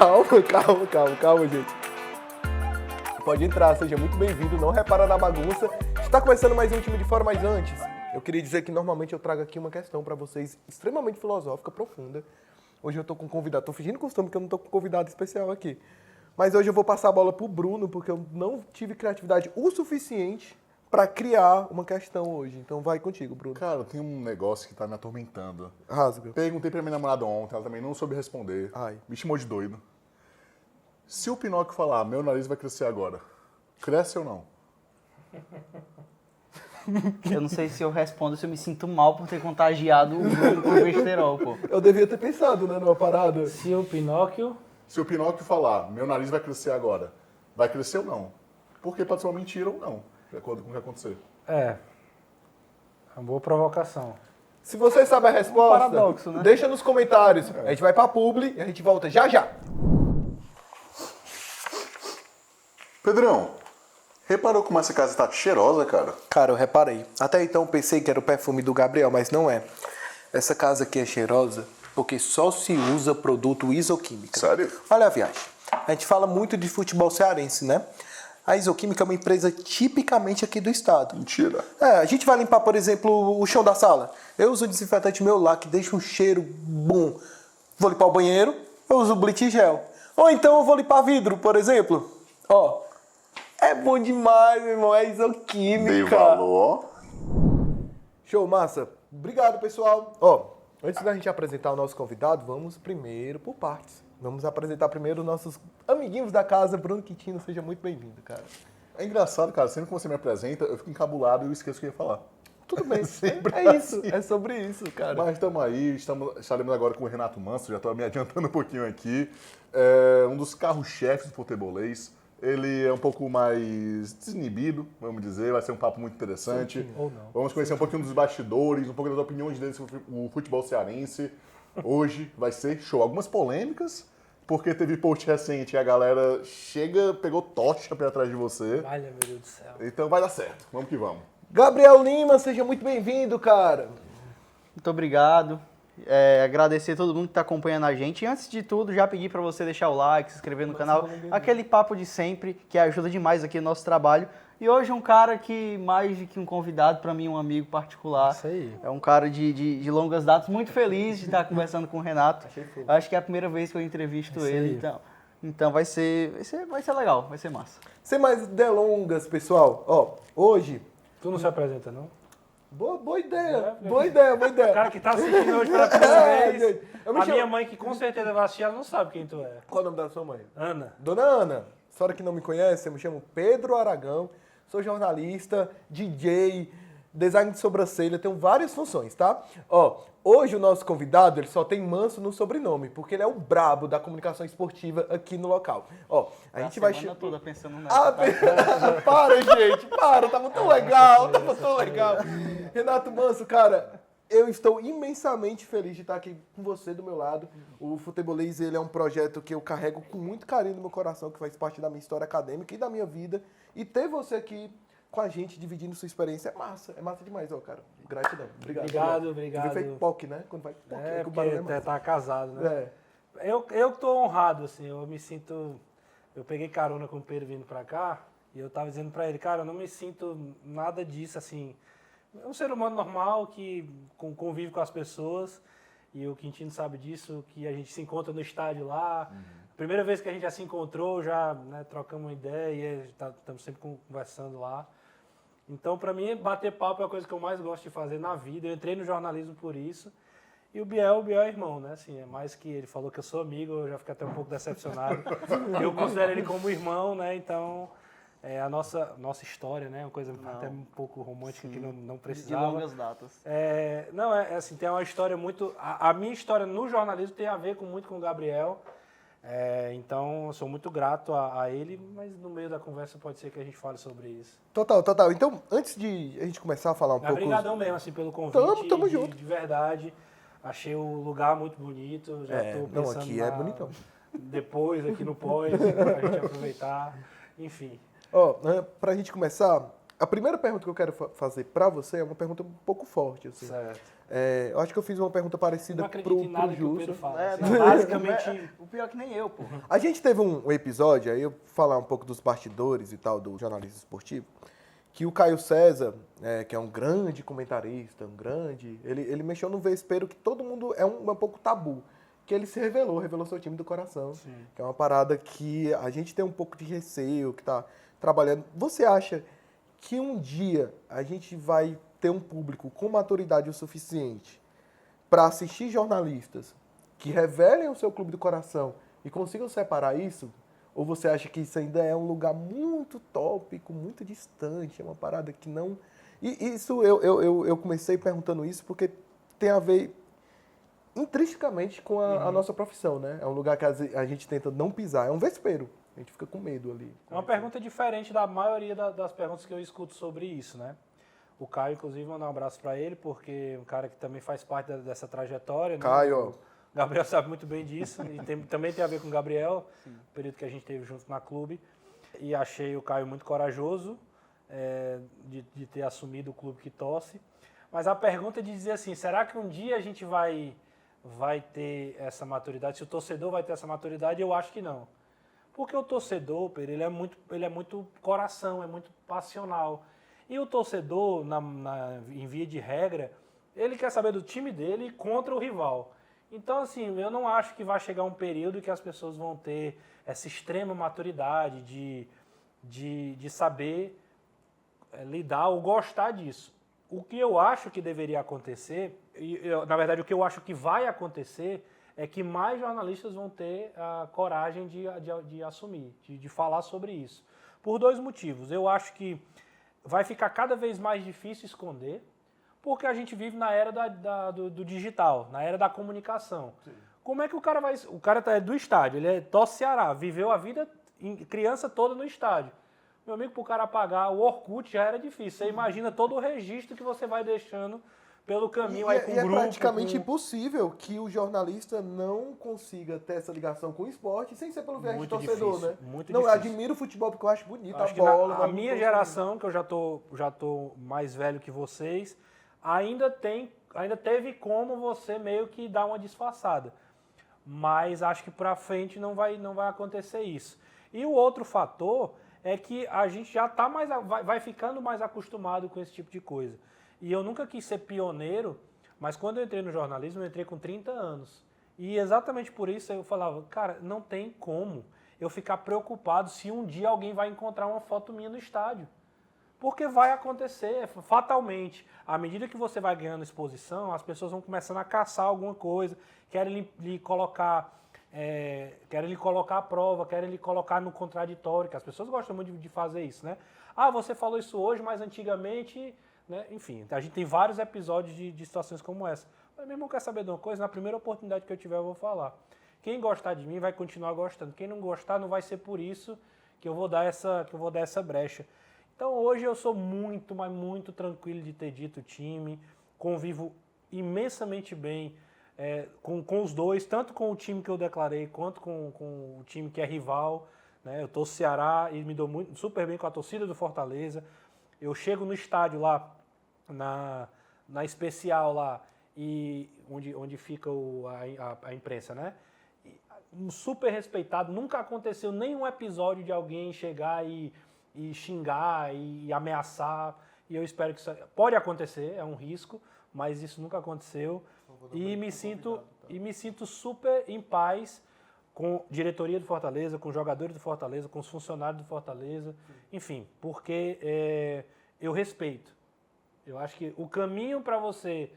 Calma, gente. Pode entrar, seja muito bem-vindo, não repara na bagunça. Está começando mais um Time de Fora, mas antes, eu queria dizer que normalmente eu trago aqui uma questão para vocês extremamente filosófica, profunda. Hoje eu tô com um convidado, tô fingindo costume que eu não tô com um convidado especial aqui. Mas hoje eu vou passar a bola pro Bruno, porque eu não tive criatividade o suficiente para criar uma questão hoje. Então vai contigo, Bruno. Cara, tem um negócio que tá me atormentando. Rasga. Perguntei pra minha namorada ontem, ela também não soube responder. Ai. Me chamou de doido. Se o Pinóquio falar, meu nariz vai crescer agora, cresce ou não? Eu não sei se eu respondo, se eu me sinto mal por ter contagiado o Bruno com besterol, pô. Eu devia ter pensado, né, numa parada. Se o Pinóquio... Se o Pinóquio falar, meu nariz vai crescer agora, vai crescer ou não? Porque pode ser uma mentira ou não, de acordo com o que acontecer. É uma boa provocação. Se você sabe a resposta, paradoxo, né? deixa nos comentários. A gente vai pra publi e a gente volta já já. Pedrão, reparou como essa casa tá cheirosa, cara? Cara, eu reparei. Até então pensei que era o perfume do Gabriel, mas não é. Essa casa aqui é cheirosa porque só se usa produto isoquímica. Sério? Olha a viagem. A gente fala muito de futebol cearense, né? A Isoquímica é uma empresa tipicamente aqui do estado. Mentira. A gente vai limpar, por exemplo, o chão da sala. Eu uso o desinfetante meu lá, que deixa um cheiro bom. Vou limpar o banheiro, eu uso o Bleach Gel. Ou então eu vou limpar vidro, por exemplo. Ó, é bom demais, meu irmão, é Isoquímica. Dei valor. Show, massa. Obrigado, pessoal. Ó, antes da gente apresentar o nosso convidado, vamos primeiro por partes. Vamos apresentar primeiro nossos amiguinhos da casa. Bruno Quintino, seja muito bem-vindo, cara. É engraçado, cara, sempre que você me apresenta, eu fico encabulado e eu esqueço o que eu ia falar. Tudo bem, Sempre é isso, assim. é sobre isso, cara. Mas estamos aí, estaremos agora com o Renato Manso, já estou me adiantando um pouquinho aqui. É um dos carros-chefes do futebolês. Ele é um pouco mais desinibido, vamos dizer, vai ser um papo muito interessante. Ou não. Vamos conhecer um pouquinho dos bastidores, um pouco das opiniões dele sobre o futebol cearense. Hoje vai ser show. Algumas polêmicas, porque teve post recente e a galera pegou tocha pra atrás de você. Olha, meu Deus do céu. Então vai dar certo, vamos que vamos. Gabriel Lima, seja muito bem-vindo, cara. Muito obrigado. Agradecer a todo mundo que está acompanhando a gente. E antes de tudo, já pedir para você deixar o like, se inscrever no canal. Aquele papo de sempre, que ajuda demais aqui no nosso trabalho. E hoje um cara que, mais do que um convidado, para mim um amigo particular. Isso aí. É um cara de longas datas, muito feliz de estar conversando com o Renato. Acho que é a primeira vez que eu entrevisto Isso ele. aí. Então vai ser legal, vai ser massa. Sem mais delongas, pessoal. Ó, hoje... Tu não se apresenta, não? Boa ideia, É, boa ideia, boa O ideia. cara que tá assistindo hoje pela primeira vez. gente, eu me A chamo- minha mãe, que com certeza vai assistir, ela não sabe quem tu é. Qual é o nome da sua mãe? Ana. Dona Ana, a senhora que não me conhece, eu me chamo Pedro Aragão, sou jornalista, DJ, design de sobrancelha, tenho várias funções, tá? Ó, hoje o nosso convidado, ele só tem Manso no sobrenome, porque ele é o brabo da comunicação esportiva aqui no local. Ó, a gente vai... semana toda pensando nessa. Ah, para, gente, para, tava tão legal, tava tão legal. Renato Manso, cara, eu estou imensamente feliz de estar aqui com você do meu lado. O Futebolês, ele é um projeto que eu carrego com muito carinho no meu coração, que faz parte da minha história acadêmica e da minha vida. E ter você aqui com a gente, dividindo sua experiência, é massa demais, ó, cara. Gratidão. Obrigado. Tu feito POC, né? Quando vai POC, É, que o barulho é porque massa. tá casado, né? É. Eu tô honrado, assim, eu me sinto... Eu peguei carona com o Pedro vindo pra cá e eu tava dizendo pra ele, cara, eu não me sinto nada disso, assim... É um ser humano normal que convive com as pessoas e o Quintino sabe disso, que a gente se encontra no estádio lá. Primeira vez que a gente já se encontrou, já né, trocamos uma ideia e estamos sempre conversando lá. Então, pra mim, bater papo é a coisa que eu mais gosto de fazer na vida. Eu entrei no jornalismo por isso. E o Biel é irmão, né? Assim, é mais que ele falou que eu sou amigo, eu já fiquei até um pouco decepcionado. Eu considero ele como irmão, né? Então, a nossa história, né? Uma coisa até um pouco romântica que não De precisava. longas datas. Assim, tem uma história muito... A minha história no jornalismo tem a ver muito com o Gabriel. Então, eu sou muito grato a ele, mas no meio da conversa pode ser que a gente fale sobre isso. Total. Então, antes de a gente começar a falar um pouco... Obrigadão mesmo, assim, pelo convite. Tamo junto. De verdade. Achei o lugar muito bonito. Já tô pensando não, aqui é bonitão. Depois, aqui no pós, pra gente aproveitar. Enfim. Ó, pra gente começar, A primeira pergunta que eu quero fazer para você é uma pergunta um pouco forte, assim. Certo. Eu acho que eu fiz uma pergunta parecida Não acredito em nada pro que o Pedro Justo. fala. É, assim, não, basicamente, o pior é que nem eu, pô. A gente teve um episódio, aí eu vou falar um pouco dos bastidores e tal, do jornalismo esportivo, que o Caio César, que é um grande comentarista, ele mexeu no vespeiro que todo mundo é um pouco tabu, que ele se revelou seu time do coração, Sim. que é uma parada que a gente tem um pouco de receio, que tá trabalhando. Você acha que um dia a gente vai ter um público com maturidade o suficiente para assistir jornalistas que revelem o seu clube do coração e consigam separar isso? Ou você acha que isso ainda é um lugar muito tópico, muito distante, é uma parada que não... E isso, eu comecei perguntando isso porque tem a ver intrinsecamente com a nossa profissão, né? É um lugar que a gente tenta não pisar, é um vespeiro. A gente fica com medo ali. é uma pergunta diferente da maioria das perguntas que eu escuto sobre isso, né? O Caio, inclusive, mandar um abraço para ele, porque é um cara que também faz parte dessa trajetória. Né? Caio. O Gabriel sabe muito bem disso, e também tem a ver com o Gabriel, o período que a gente teve junto na clube. E achei o Caio muito corajoso de ter assumido o clube que torce. Mas a pergunta é de dizer assim, será que um dia a gente vai ter essa maturidade? Se o torcedor vai ter essa maturidade, eu acho que não. Porque o torcedor, Pedro, ele é muito coração, é muito passional. E o torcedor, em via de regra, ele quer saber do time dele contra o rival. Então, assim, eu não acho que vai chegar um período que as pessoas vão ter essa extrema maturidade de saber lidar ou gostar disso. O que eu acho que deveria acontecer, na verdade, o que eu acho que vai acontecer é que mais jornalistas vão ter a coragem de assumir, de falar sobre isso. Por dois motivos. Eu acho que vai ficar cada vez mais difícil esconder, porque a gente vive na era do digital, na era da comunicação. Sim. Como é que o cara vai... O cara é do estádio, ele torce Ceará, viveu a vida, criança toda no estádio. Meu amigo, para o cara pagar o Orkut já era difícil. Você imagina todo o registro que você vai deixando pelo caminho aí com o grupo. É praticamente impossível que o jornalista não consiga ter essa ligação com o esporte sem ser pelo viés de torcedor, difícil, né? Muito não, difícil. Eu admiro o futebol porque eu acho bonito acho a bola. A minha geração, que eu já tô mais velho que vocês, ainda teve como você meio que dar uma disfarçada. Mas acho que para frente não vai acontecer isso. E o outro fator é que a gente já tá vai ficando mais acostumado com esse tipo de coisa. E eu nunca quis ser pioneiro, mas quando eu entrei no jornalismo, eu entrei com 30 anos. E exatamente por isso eu falava, cara, não tem como eu ficar preocupado se um dia alguém vai encontrar uma foto minha no estádio. Porque vai acontecer, fatalmente. À medida que você vai ganhando exposição, as pessoas vão começando a caçar alguma coisa, querem lhe colocar à prova, querem lhe colocar no contraditório, que as pessoas gostam muito de fazer isso, né? Ah, você falou isso hoje, mas antigamente... Né? Enfim, a gente tem vários episódios de situações como essa. Mas meu irmão quer saber de uma coisa? Na primeira oportunidade que eu tiver, eu vou falar. Quem gostar de mim vai continuar gostando. Quem não gostar, não vai ser por isso que eu vou dar essa brecha. Então hoje eu sou muito, mas muito tranquilo de ter dito o time. Convivo imensamente bem com os dois, tanto com o time que eu declarei, quanto com o time que é rival. Né? Eu tô no Ceará e me dou super bem com a torcida do Fortaleza. Eu chego no estádio lá, na especial lá, e onde fica a imprensa, né? Super respeitado, nunca aconteceu nenhum episódio de alguém chegar e xingar e ameaçar, e eu espero que isso pode acontecer, é um risco, mas isso nunca aconteceu, e me sinto super em paz com a diretoria do Fortaleza, com os jogadores do Fortaleza, com os funcionários do Fortaleza, enfim, porque eu respeito. Eu acho que o caminho para você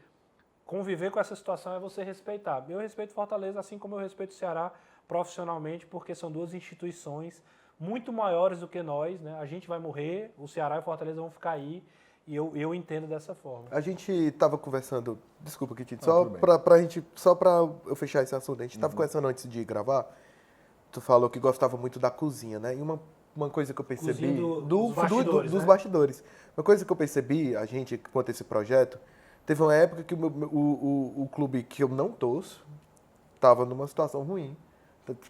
conviver com essa situação é você respeitar. Eu respeito Fortaleza, assim como eu respeito o Ceará profissionalmente, porque são duas instituições muito maiores do que nós, né? A gente vai morrer, o Ceará e o Fortaleza vão ficar aí, e eu entendo dessa forma. A gente estava conversando, desculpa, Kitty, só para eu fechar esse assunto, a gente estava conversando antes de gravar, tu falou que gostava muito da cozinha, né? E uma coisa que eu percebi dos bastidores. Uma coisa que eu percebi, a gente, quanto a esse projeto, teve uma época que o clube que eu não torço estava numa situação ruim.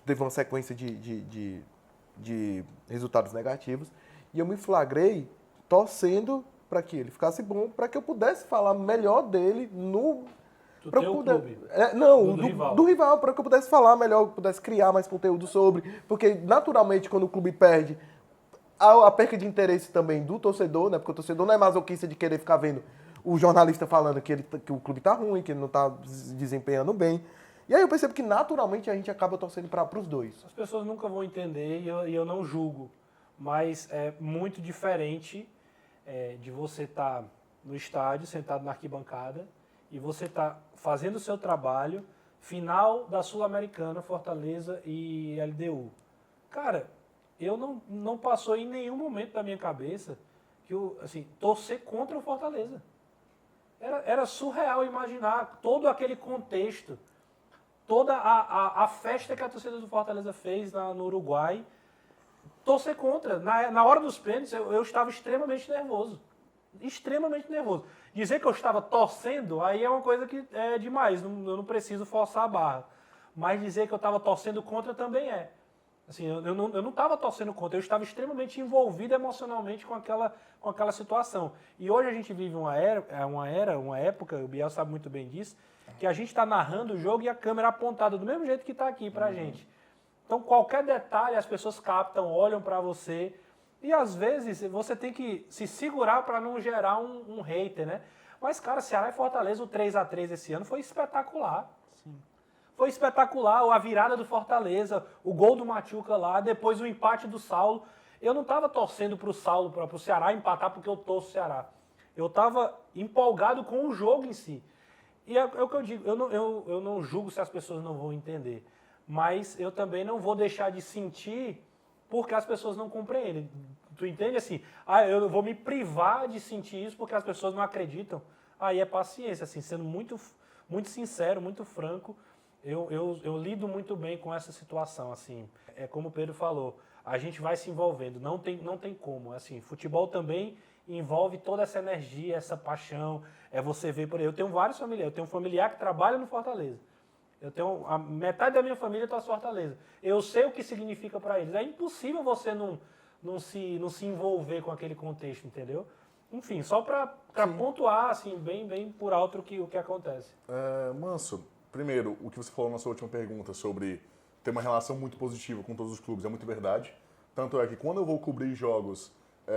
Teve uma sequência de resultados negativos. E eu me flagrei torcendo para que ele ficasse bom, para que eu pudesse falar melhor dele no... Do pra eu teu poder- clube. não, Do rival. do rival, para que eu pudesse falar melhor, pudesse criar mais conteúdo sobre, porque naturalmente quando o clube perde, há a perca de interesse também do torcedor, né? Porque o torcedor não é masoquista de querer ficar vendo o jornalista falando que o clube tá ruim, que ele não tá desempenhando bem. E aí eu percebo que naturalmente a gente acaba torcendo para os dois. As pessoas nunca vão entender e eu não julgo, mas é muito diferente de você estar no estádio, sentado na arquibancada, e você estar fazendo o seu trabalho, final da Sul-Americana, Fortaleza e LDU. Cara, eu não passou em nenhum momento da minha cabeça que eu, assim, torcer contra o Fortaleza. Era surreal imaginar todo aquele contexto, toda a festa que a torcida do Fortaleza fez no Uruguai, torcer contra. Na hora dos pênaltis, eu estava extremamente nervoso. Extremamente nervoso. Dizer que eu estava torcendo, aí é uma coisa que é demais, eu não preciso forçar a barra. Mas dizer que eu estava torcendo contra também é. Assim, eu não estava torcendo contra, eu estava extremamente envolvido emocionalmente com aquela situação. E hoje a gente vive uma época, o Biel sabe muito bem disso, que a gente está narrando o jogo e a câmera apontada do mesmo jeito que está aqui pra gente. Então, qualquer detalhe, as pessoas captam, olham para você. E, às vezes, você tem que se segurar para não gerar um hater, né? Mas, cara, Ceará e Fortaleza, o 3x3 esse ano foi espetacular. Sim. Foi espetacular. A virada do Fortaleza, o gol do Machuca lá, depois o empate do Saulo. Eu não estava torcendo para o Saulo, para o Ceará empatar porque eu torço o Ceará. Eu estava empolgado com o jogo em si. E é o que eu digo, eu não julgo se as pessoas não vão entender. Mas eu também não vou deixar de sentir porque as pessoas não compreendem. Tu entende assim? Eu vou me privar de sentir isso porque as pessoas não acreditam. Aí é paciência, assim, sendo muito, muito sincero, muito franco, eu lido muito bem com essa situação, assim. É como o Pedro falou, a gente vai se envolvendo, não tem como. Assim, futebol também envolve toda essa energia, essa paixão. É você ver, por exemplo, eu tenho vários familiares, eu tenho um familiar que trabalha no Fortaleza. Eu tenho a metade da minha família torce Fortaleza. Eu sei o que significa para eles. É impossível você não se envolver com aquele contexto, entendeu? Enfim, só para pontuar assim, bem por alto o que acontece. Manso, primeiro, o que você falou na sua última pergunta sobre ter uma relação muito positiva com todos os clubes é muito verdade. Tanto é que quando eu vou cobrir jogos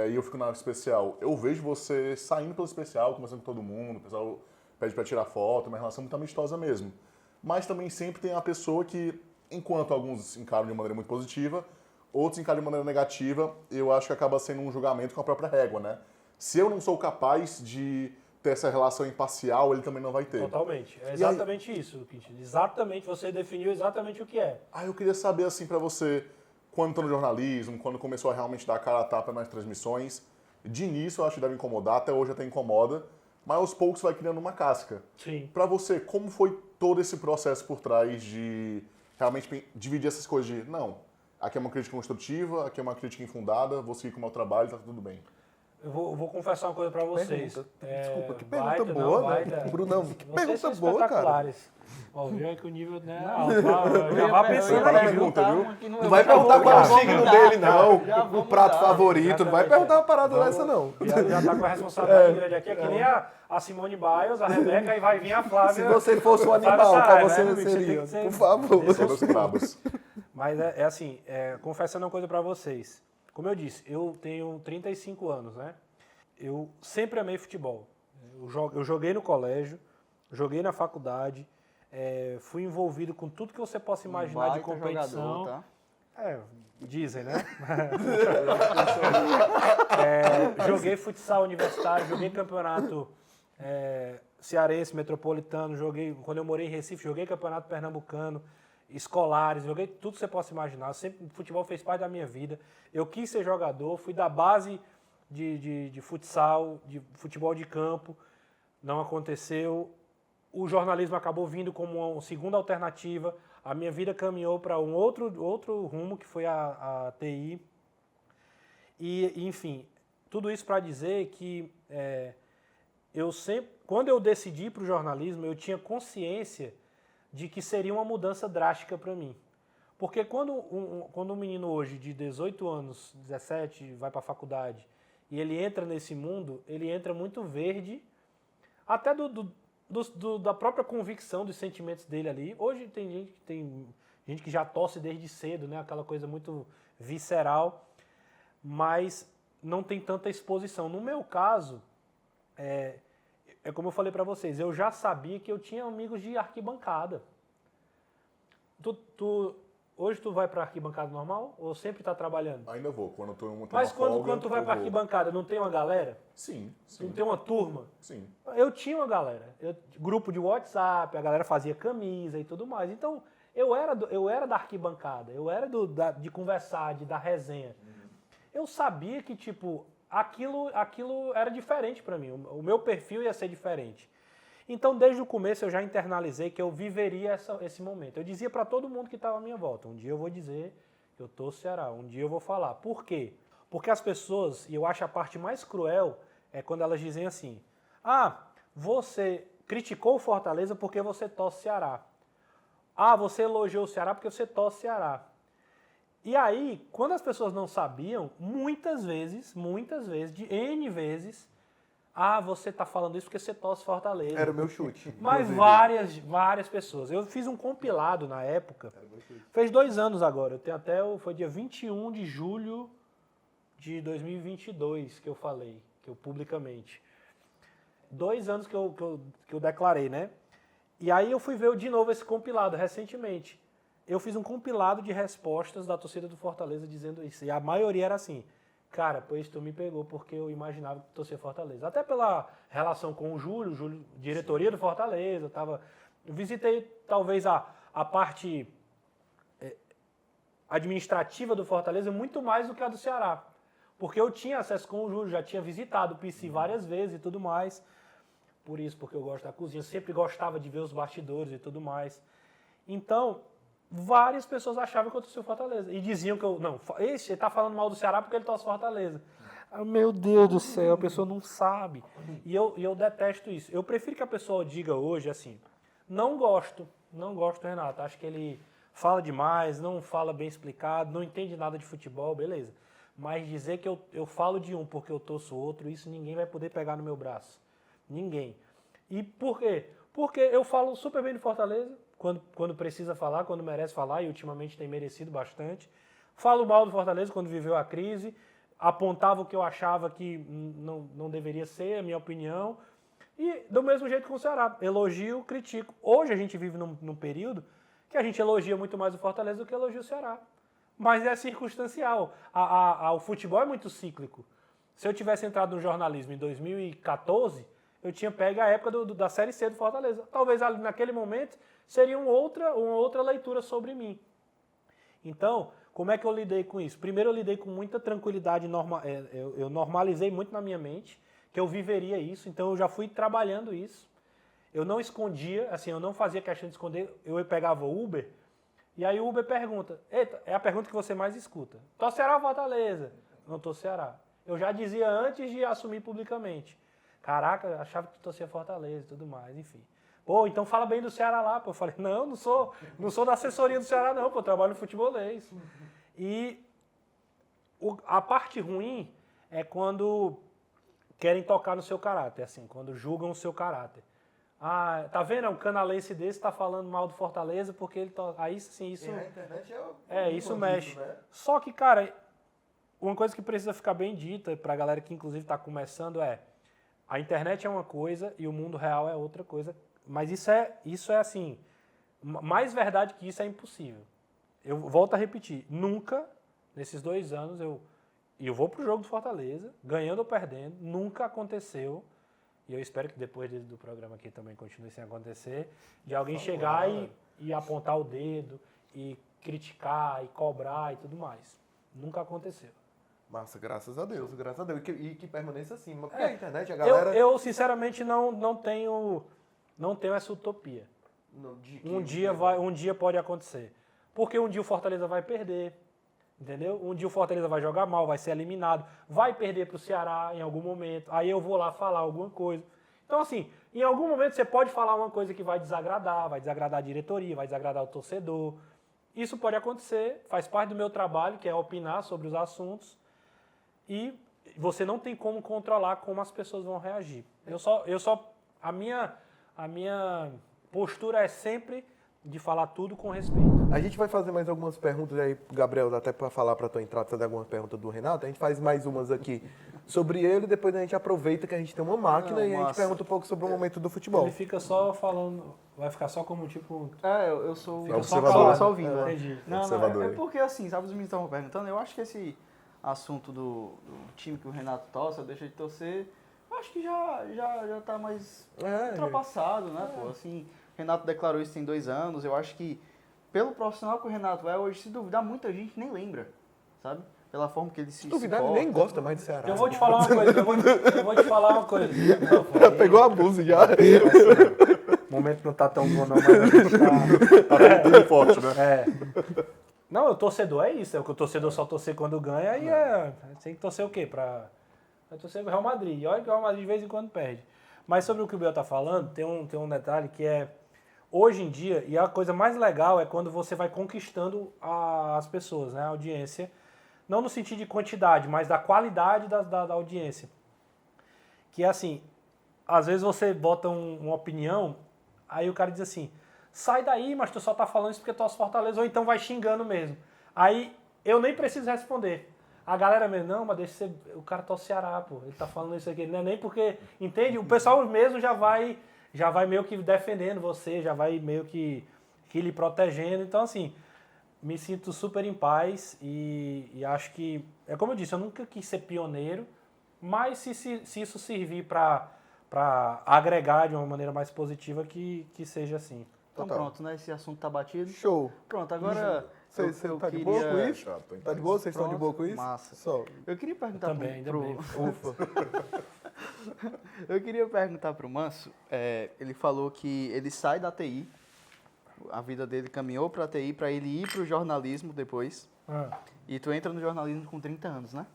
e eu fico na área especial, eu vejo você saindo pelo especial, conversando com todo mundo, o pessoal pede para tirar foto, uma relação muito amistosa mesmo. Mas também sempre tem a pessoa que, enquanto alguns encaram de maneira muito positiva, outros encaram de maneira negativa, eu acho que acaba sendo um julgamento com a própria régua, né? Se eu não sou capaz de ter essa relação imparcial, ele também não vai ter. Totalmente. É exatamente isso, Quintino. Exatamente, você definiu exatamente o que é. Eu queria saber, assim, pra você, quando tá no jornalismo, quando começou a realmente dar a cara a tapa nas transmissões, de início eu acho que deve incomodar, até hoje até incomoda, mas aos poucos vai criando uma casca. Sim. Pra você, como foi todo esse processo por trás de realmente dividir essas coisas de, não, aqui é uma crítica construtiva, aqui é uma crítica infundada, vou seguir com o meu trabalho, tá tudo bem. Eu vou confessar uma coisa pra vocês. Desculpa, que pergunta boa, né? Brunão, que pergunta boa, cara. Ó, viu aí que o nível, né? Já vai pensando Vai aí, viu? pergunta, viu? Não vai perguntar qual é o signo dele, não. Já O vamos prato mudar. favorito, não vai perguntar uma parada dessa, não. Já tá com a responsabilidade grande aqui. É que nem a Simone Biles, a Rebeca, e vai vir a Flávia. Se você fosse um Flávia animal, qual Saraiva, você né, amigo? Você tem seria? que ser- Por favor. Esse é dos brabos. Mas assim, confessando uma coisa pra vocês. Como eu disse, eu tenho 35 anos, né? Eu sempre amei futebol. Eu joguei no colégio, joguei na faculdade, fui envolvido com tudo que você possa imaginar de Baita competição. jogador, tá? Dizem, né? Joguei futsal universitário, joguei campeonato cearense, metropolitano, quando eu morei em Recife, joguei campeonato pernambucano, escolares, joguei tudo que você possa imaginar. Sempre o futebol fez parte da minha vida. Eu quis ser jogador, fui da base de futsal, de futebol de campo, não aconteceu. O jornalismo acabou vindo como uma segunda alternativa. A minha vida caminhou para um outro rumo, que foi a TI. E, enfim, tudo isso para dizer que quando eu decidi para o jornalismo, eu tinha consciência de que seria uma mudança drástica para mim. Porque quando um menino hoje de 18 anos, 17, vai para a faculdade e ele entra nesse mundo, ele entra muito verde, até da própria convicção dos sentimentos dele ali. Hoje tem gente que já torce desde cedo, né? Aquela coisa muito visceral, mas não tem tanta exposição. No meu caso, é como eu falei para vocês, eu já sabia que eu tinha amigos de arquibancada. Hoje tu vai para arquibancada normal ou sempre tá trabalhando? Ainda vou, quando eu tô em Mas quando tu vai para arquibancada, não tem uma galera? Sim, Não tem uma turma? Sim. Eu tinha uma galera. Grupo de WhatsApp, a galera fazia camisa e tudo mais. Então, eu era da arquibancada, eu era de conversar, de dar resenha. Eu sabia que, tipo, aquilo era diferente para mim. O meu perfil ia ser diferente. Então, desde o começo, eu já internalizei que eu viveria esse momento. Eu dizia para todo mundo que estava à minha volta, um dia eu vou dizer que eu tô Ceará, um dia eu vou falar. Por quê? Porque as pessoas, e eu acho a parte mais cruel, é quando elas dizem assim, você criticou o Fortaleza porque você torce Ceará. Você elogiou o Ceará porque você torce Ceará. E aí, quando as pessoas não sabiam, muitas vezes, de N vezes, você tá falando isso porque você torce Fortaleza. Era o meu chute. Mas várias pessoas. Eu fiz um compilado na época. Fez 2 anos agora. Eu tenho foi dia 21 de julho de 2022 que eu falei, que eu publicamente. 2 anos que eu declarei, né? E aí eu fui ver de novo esse compilado recentemente. Eu fiz um compilado de respostas da torcida do Fortaleza dizendo isso. E a maioria era assim, cara, pois tu me pegou porque eu imaginava que tu torcia Fortaleza. Até pela relação com o Júlio, diretoria do Fortaleza, eu visitei talvez a parte administrativa do Fortaleza muito mais do que a do Ceará. Porque eu tinha acesso com o Júlio, já tinha visitado o PC várias vezes e tudo mais. Por isso, porque eu gosto da cozinha, sempre gostava de ver os bastidores e tudo mais. Então, várias pessoas achavam que eu torcia o Fortaleza. E diziam que ele tá falando mal do Ceará porque ele torce Fortaleza. Meu Deus do céu, a pessoa não sabe. E eu detesto isso. Eu prefiro que a pessoa diga hoje assim, não gosto do Renato, acho que ele fala demais, não fala bem explicado, não entende nada de futebol, beleza. Mas dizer que eu falo de um porque eu torço outro, isso ninguém vai poder pegar no meu braço. Ninguém. E por quê? Porque eu falo super bem do Fortaleza, quando precisa falar, quando merece falar, e ultimamente tem merecido bastante. Falo mal do Fortaleza quando viveu a crise, apontava o que eu achava que não deveria ser, a minha opinião. E do mesmo jeito com o Ceará, elogio, critico. Hoje a gente vive num período que a gente elogia muito mais o Fortaleza do que elogia o Ceará. Mas é circunstancial. O futebol é muito cíclico. Se eu tivesse entrado no jornalismo em 2014, eu tinha pego a época da Série C do Fortaleza. Talvez ali naquele momento seria uma outra leitura sobre mim. Então, como é que eu lidei com isso? Primeiro eu lidei com muita tranquilidade, eu normalizei muito na minha mente que eu viveria isso, então eu já fui trabalhando isso. Eu não escondia, assim, eu não fazia questão de esconder, eu pegava o Uber, e aí o Uber pergunta, eita, é a pergunta que você mais escuta, tô Ceará ou Fortaleza? Não tô Ceará. Eu já dizia antes de assumir publicamente. Caraca, achava que tu torcia Fortaleza e tudo mais, enfim. Pô, então fala bem do Ceará lá, pô. Eu falei, não sou da assessoria do Ceará não, pô, eu trabalho no futebolês. E a parte ruim é quando querem tocar no seu caráter, assim, quando julgam o seu caráter. Tá vendo? É um canalense desse tá falando mal do Fortaleza porque ele aí sim, isso... a internet isso mexe. Né? Só que, cara, uma coisa que precisa ficar bem dita pra galera que inclusive tá começando a internet é uma coisa e o mundo real é outra coisa. Mas isso é assim, mais verdade que isso é impossível. Eu volto a repetir, nunca, nesses 2 anos, eu vou pro jogo do Fortaleza, ganhando ou perdendo, nunca aconteceu, e eu espero que depois do programa aqui também continue sem acontecer, de alguém chegar e apontar o dedo, e criticar, e cobrar e tudo mais. Nunca aconteceu. Massa, graças a Deus. E que permaneça assim. Mas porque a internet, a galera... Eu sinceramente, não tenho essa utopia. Um dia pode acontecer. Porque um dia o Fortaleza vai perder, entendeu? Um dia o Fortaleza vai jogar mal, vai ser eliminado, vai perder para o Ceará em algum momento, aí eu vou lá falar alguma coisa. Então, assim, em algum momento você pode falar uma coisa que vai desagradar a diretoria, vai desagradar o torcedor. Isso pode acontecer, faz parte do meu trabalho, que é opinar sobre os assuntos. E você não tem como controlar como as pessoas vão reagir. A minha postura é sempre de falar tudo com respeito. A gente vai fazer mais algumas perguntas aí, Gabriel, até para falar para tua entrada, fazer algumas perguntas do Renato. A gente faz mais umas aqui sobre ele, depois a gente aproveita que a gente tem uma máquina e a gente massa. pergunta um pouco sobre o momento do futebol. Ele fica só falando, vai ficar só como tipo... Eu sou Fica só só calado. ouvindo. né? Entendi. Não, Observador é aí. porque assim, sabe, os meninos estavam perguntando, eu acho que esse assunto do time que o Renato torce, ou deixa de torcer, eu acho que já tá mais ultrapassado, né, pô? Assim, o Renato declarou isso tem 2 anos, eu acho que pelo profissional que o Renato é hoje, se duvidar, muita gente nem lembra, sabe? Pela forma que ele se duvidar, ele porta. nem gosta mais de Ceará. Eu vou te falar uma coisa, eu vou te falar uma coisa. Já pegou a blusa já. O momento não tá tão bom não, mas a gente tá... Tá tudo forte, né? É. Não, o torcedor é isso. É o torcedor só torcer quando ganha e tem que torcer o quê? Vai torcer o Real Madrid. E olha que o Real Madrid de vez em quando perde. Mas sobre o que o Biel tá falando, tem um detalhe que é... Hoje em dia, e a coisa mais legal é quando você vai conquistando as pessoas, né? A audiência. Não no sentido de quantidade, mas da qualidade da audiência. Que é assim, às vezes você bota uma opinião, aí o cara diz assim... Sai daí, mas tu só tá falando isso porque torce Fortaleza, ou então vai xingando mesmo. Aí eu nem preciso responder. A galera mesmo, não, mas deixa ser, o cara torce Ceará, pô, ele tá falando isso aqui. Não é nem porque, entende? O pessoal mesmo já vai meio que defendendo você, já vai meio que lhe protegendo. Então, assim, me sinto super em paz e acho que, é como eu disse, eu nunca quis ser pioneiro, mas se isso servir para agregar de uma maneira mais positiva, que seja assim. Então pronto, né? Esse assunto tá batido. Show. Pronto, agora Você eu tá de queria- boa com isso? Chato, hein? Tá de boa? Vocês estão de Pronto, boa com isso? massa. Só. Eu queria perguntar Também, ainda bem. Ufa. Eu queria perguntar pro Manso, ele falou que ele sai da TI, a vida dele caminhou pra TI, pra ele ir pro jornalismo depois, e tu entra no jornalismo com 30 anos, né?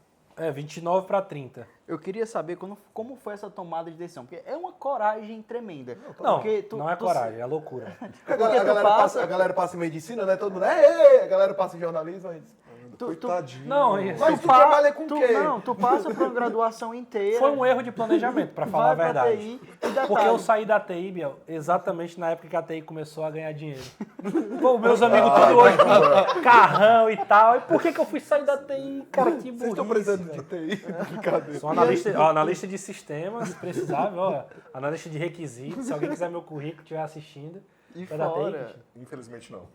29 para 30. Eu queria saber como foi essa tomada de decisão, porque é uma coragem tremenda. Não, Porque não é coragem, é loucura. A Porque tu a galera passa em medicina, né? Todo mundo, a galera passa em jornalismo, aí diz, coitadinho. Não, Mas tu trabalha com o tu, quê? Não, tu passa por uma graduação inteira. Foi um erro de planejamento, para falar a vai pra verdade. TI, e detalhe, Porque eu saí da TI, Biel, exatamente na época que a TI começou a ganhar dinheiro. Pô, meus amigos tudo hoje, carrão e tal. E por que eu fui sair da TI? Cara, que burrice. Vocês estão precisando de TI? Brincadeira. Sou analista de sistemas, se precisar, ó, analista de requisitos. Se alguém quiser meu currículo, estiver assistindo, E vai dar fora, TI. Infelizmente não.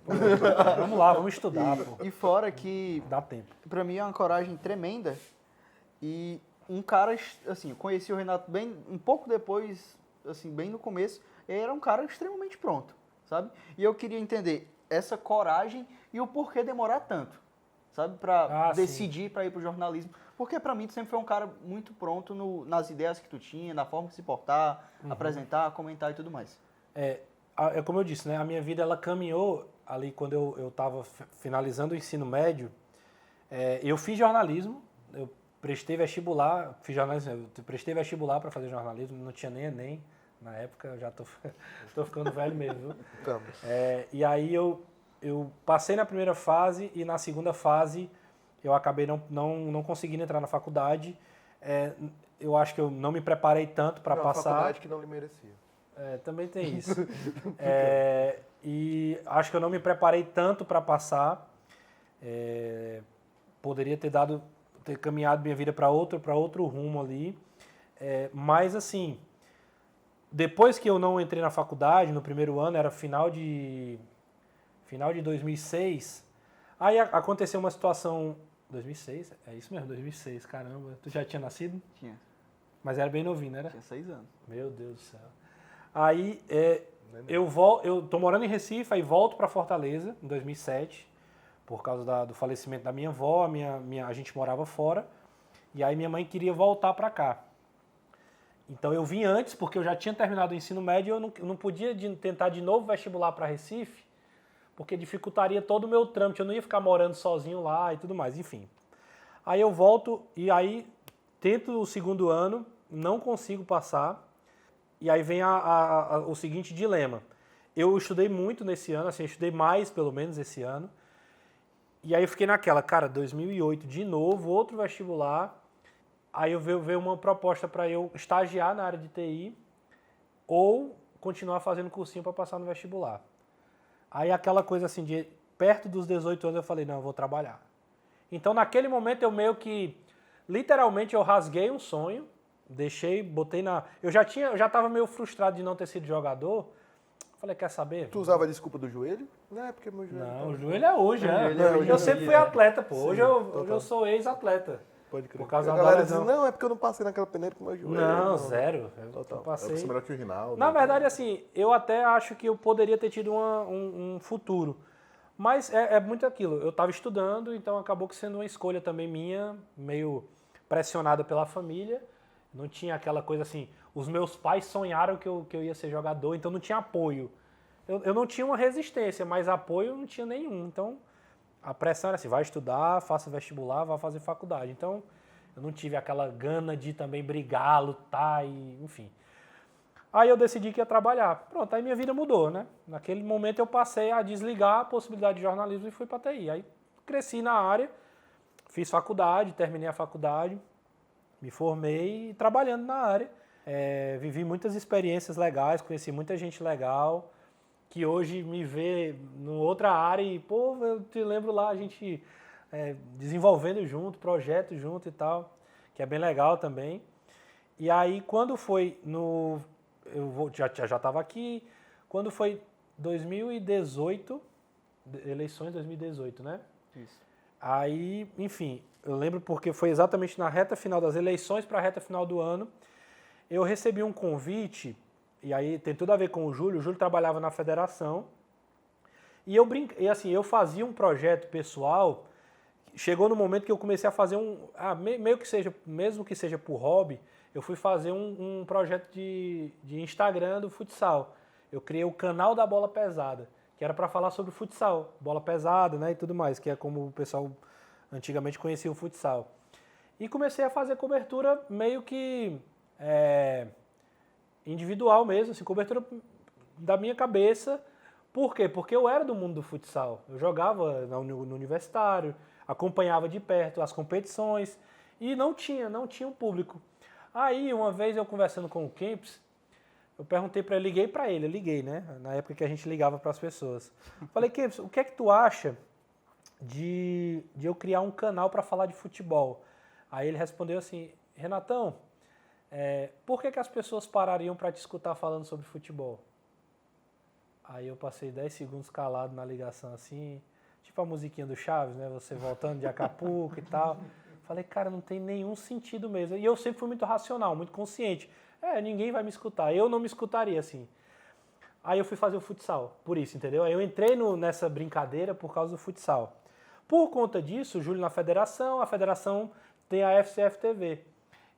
Vamos lá, vamos estudar, pô. e fora que Dá tempo. pra mim é uma coragem tremenda. E um cara, assim, eu conheci o Renato bem um pouco depois, assim, bem no começo, ele era um cara extremamente pronto, sabe? E eu queria entender essa coragem e o porquê demorar tanto, sabe? Pra sim. decidir pra ir pro jornalismo. Porque pra mim tu sempre foi um cara muito pronto nas ideias que tu tinha, na forma de se portar, apresentar, comentar e tudo mais. É como eu disse, né? A minha vida ela caminhou ali quando eu estava finalizando o ensino médio. Eu fiz jornalismo, eu prestei vestibular, prestei vestibular para fazer jornalismo, não tinha nem Enem na época, eu já tô ficando velho mesmo, viu? Estamos. E aí eu passei na primeira fase e na segunda fase eu acabei não conseguindo entrar na faculdade. Eu acho que eu não me preparei tanto para Não, passar. a faculdade que não lhe merecia. Também tem isso. E acho que eu não me preparei tanto para passar. Poderia ter caminhado minha vida para outro rumo ali. Mas assim, depois que eu não entrei na faculdade, no primeiro ano, era final de 2006, aí aconteceu uma situação... 2006? É isso mesmo, 2006, caramba. Tu já tinha nascido? Tinha Mas era bem novinho, não era? 6 anos. Meu Deus do céu. Aí eu tô morando em Recife, aí volto para Fortaleza em 2007, por causa do falecimento da minha avó, a gente morava fora, e aí minha mãe queria voltar para cá. Então eu vim antes, porque eu já tinha terminado o ensino médio e eu não podia tentar de novo vestibular para Recife, porque dificultaria todo o meu trâmite, eu não ia ficar morando sozinho lá e tudo mais, enfim. Aí eu volto e aí tento o segundo ano, não consigo passar, e aí vem o seguinte dilema. Eu estudei muito nesse ano, assim, eu estudei mais pelo menos esse ano, e aí eu fiquei naquela, cara, 2008 de novo, outro vestibular, Aí veio uma proposta para eu estagiar na área de TI ou continuar fazendo cursinho para passar no vestibular. Aí aquela coisa assim, de perto dos 18 anos eu falei, não, eu vou trabalhar. Então naquele momento eu meio que, literalmente eu rasguei um sonho, botei na... Eu já estava meio frustrado de não ter sido jogador. Falei, quer saber? Tu usava a desculpa do joelho? Não, é porque meu joelho... Não, o joelho é hoje, né? joelho é hoje Eu em sempre dia. fui atleta, pô. Sim, Hoje eu total. sou ex-atleta. Pode crer. Por causa a da galera diz, lesão. não, é porque eu não passei naquela peneira com o meu joelho. Não, zero. Total. Eu É passei. você melhor que o Rinaldo. Na verdade, assim, eu até acho que eu poderia ter tido um futuro. Mas é muito aquilo. Eu estava estudando, então acabou que sendo uma escolha também minha, meio pressionada pela família. Não tinha aquela coisa assim, os meus pais sonharam que eu ia ser jogador, então não tinha apoio. Eu não tinha uma resistência, mas apoio eu não tinha nenhum. Então, a pressão era assim, vai estudar, faça vestibular, vai fazer faculdade. Então, eu não tive aquela gana de também brigar, lutar, enfim. Aí eu decidi que ia trabalhar. Pronto, aí minha vida mudou, né? Naquele momento eu passei a desligar a possibilidade de jornalismo e fui para TI. Aí cresci na área, fiz faculdade, terminei a faculdade, me formei trabalhando na área. Vivi muitas experiências legais, conheci muita gente legal, que hoje me vê em outra área e, pô, eu te lembro lá a gente desenvolvendo junto, projeto junto e tal, que é bem legal também. E aí quando foi já estava aqui, quando foi 2018, eleições 2018, né? Isso. Aí, enfim, eu lembro porque foi exatamente na reta final das eleições para a reta final do ano, eu recebi um convite, e aí tem tudo a ver com o Júlio trabalhava na federação, e eu fazia um projeto pessoal, chegou no momento que eu comecei a fazer mesmo que seja por hobby, eu fui fazer um projeto de Instagram do futsal. Eu criei o canal da Bola Pesada, que era para falar sobre futsal, bola pesada, né, e tudo mais, que é como o pessoal antigamente conhecia o futsal. E comecei a fazer cobertura meio que individual mesmo, assim, cobertura da minha cabeça. Por quê? Porque eu era do mundo do futsal. Eu jogava no universitário, acompanhava de perto as competições e não tinha um público. Aí, uma vez eu conversando com o Kempis, eu perguntei para ele, liguei, né? Na época que a gente ligava para as pessoas. Falei, Kempis, o que é que tu acha de eu criar um canal para falar de futebol? Aí ele respondeu assim, Renatão, por que as pessoas parariam para te escutar falando sobre futebol? Aí eu passei 10 segundos calado na ligação assim, tipo a musiquinha do Chaves, né? Você voltando de Acapulco e tal. Falei, cara, não tem nenhum sentido mesmo. E eu sempre fui muito racional, muito consciente. Ninguém vai me escutar. Eu não me escutaria assim. Aí eu fui fazer o futsal, por isso, entendeu? Aí eu entrei nessa brincadeira por causa do futsal. Por conta disso, o Júlio na federação, a federação tem a FCF TV.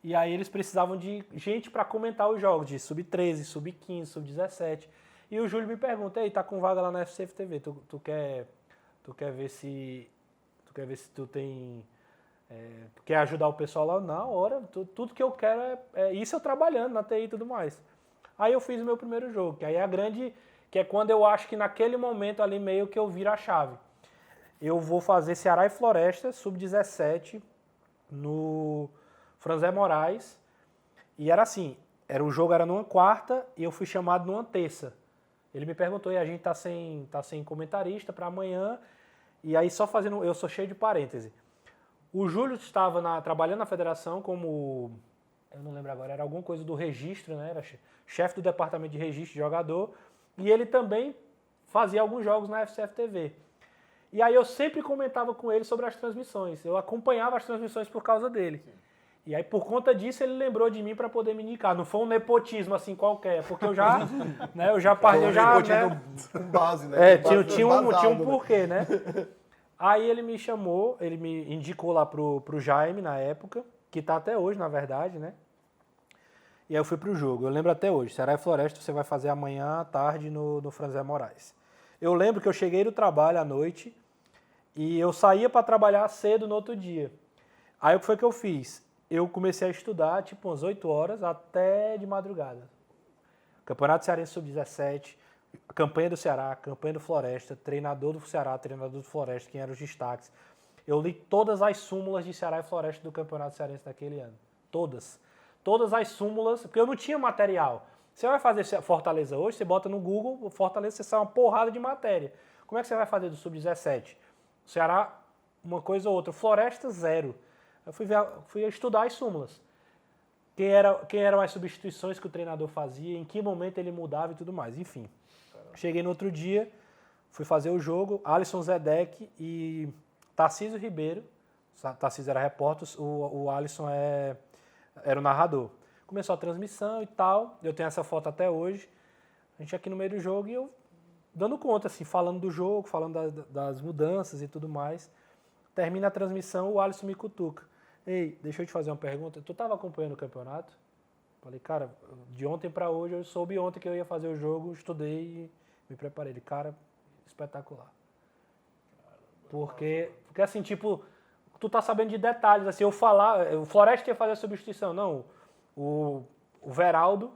E aí eles precisavam de gente para comentar os jogos, de sub-13, sub-15, sub-17. E o Júlio me pergunta, tá com vaga lá na FCF TV, tu quer ver se tu tem... tu quer ajudar o pessoal lá? Na hora, tudo que eu quero é isso, eu trabalhando na TI e tudo mais. Aí eu fiz o meu primeiro jogo, que aí é que é quando eu acho que naquele momento ali meio que eu viro a chave. Eu vou fazer Ceará e Floresta, sub-17, no Franzé Moraes, e era assim, o jogo era numa quarta e eu fui chamado numa terça. Ele me perguntou, e a gente tá sem comentarista para amanhã, e aí só fazendo, eu sou cheio de parêntese. O Júlio estava trabalhando na federação como, eu não lembro agora, era alguma coisa do registro, né? Era chefe do departamento de registro de jogador, e ele também fazia alguns jogos na FCF TV. E aí eu sempre comentava com ele sobre as transmissões, eu acompanhava as transmissões por causa dele. Sim. E aí, por conta disso, ele lembrou de mim para poder me indicar. Não foi um nepotismo assim qualquer, porque eu já, né, com base, né? Tinha um porquê, né? Aí ele me chamou, ele me indicou lá pro Jaime na época, que tá até hoje, na verdade, né? E aí eu fui pro jogo. Eu lembro até hoje. Ceará e Floresta você vai fazer amanhã à tarde no Franzé Moraes. Eu lembro que eu cheguei do trabalho à noite e eu saía para trabalhar cedo no outro dia. Aí o que foi que eu fiz? Eu comecei a estudar, tipo, umas 8 horas até de madrugada. Campeonato Cearense Sub-17, campanha do Ceará, campanha do Floresta, treinador do Ceará, treinador do Floresta, quem eram os destaques. Eu li todas as súmulas de Ceará e Floresta do Campeonato Cearense daquele ano. Todas. Todas as súmulas, porque eu não tinha material. Você vai fazer Fortaleza hoje, você bota no Google, Fortaleza, você sai uma porrada de matéria. Como é que você vai fazer do Sub-17? Ceará, uma coisa ou outra. Floresta, zero. Eu fui estudar as súmulas. Quem eram as substituições que o treinador fazia, em que momento ele mudava e tudo mais. Enfim, cheguei no outro dia, fui fazer o jogo, Alisson Zedek e Tarcísio Ribeiro. Tarcísio era repórter, o Alisson era o narrador. Começou a transmissão e tal, eu tenho essa foto até hoje. A gente aqui no meio do jogo e eu dando conta, assim, falando do jogo, falando das mudanças e tudo mais. Termina a transmissão, o Alisson me cutuca. Ei, deixa eu te fazer uma pergunta. Tu estava acompanhando o campeonato? Falei, cara, de ontem para hoje, eu soube ontem que eu ia fazer o jogo, estudei e me preparei. Ele, cara, espetacular. Porque assim, tipo, tu tá sabendo de detalhes, assim, o Floresta ia fazer a substituição. Não, o Veraldo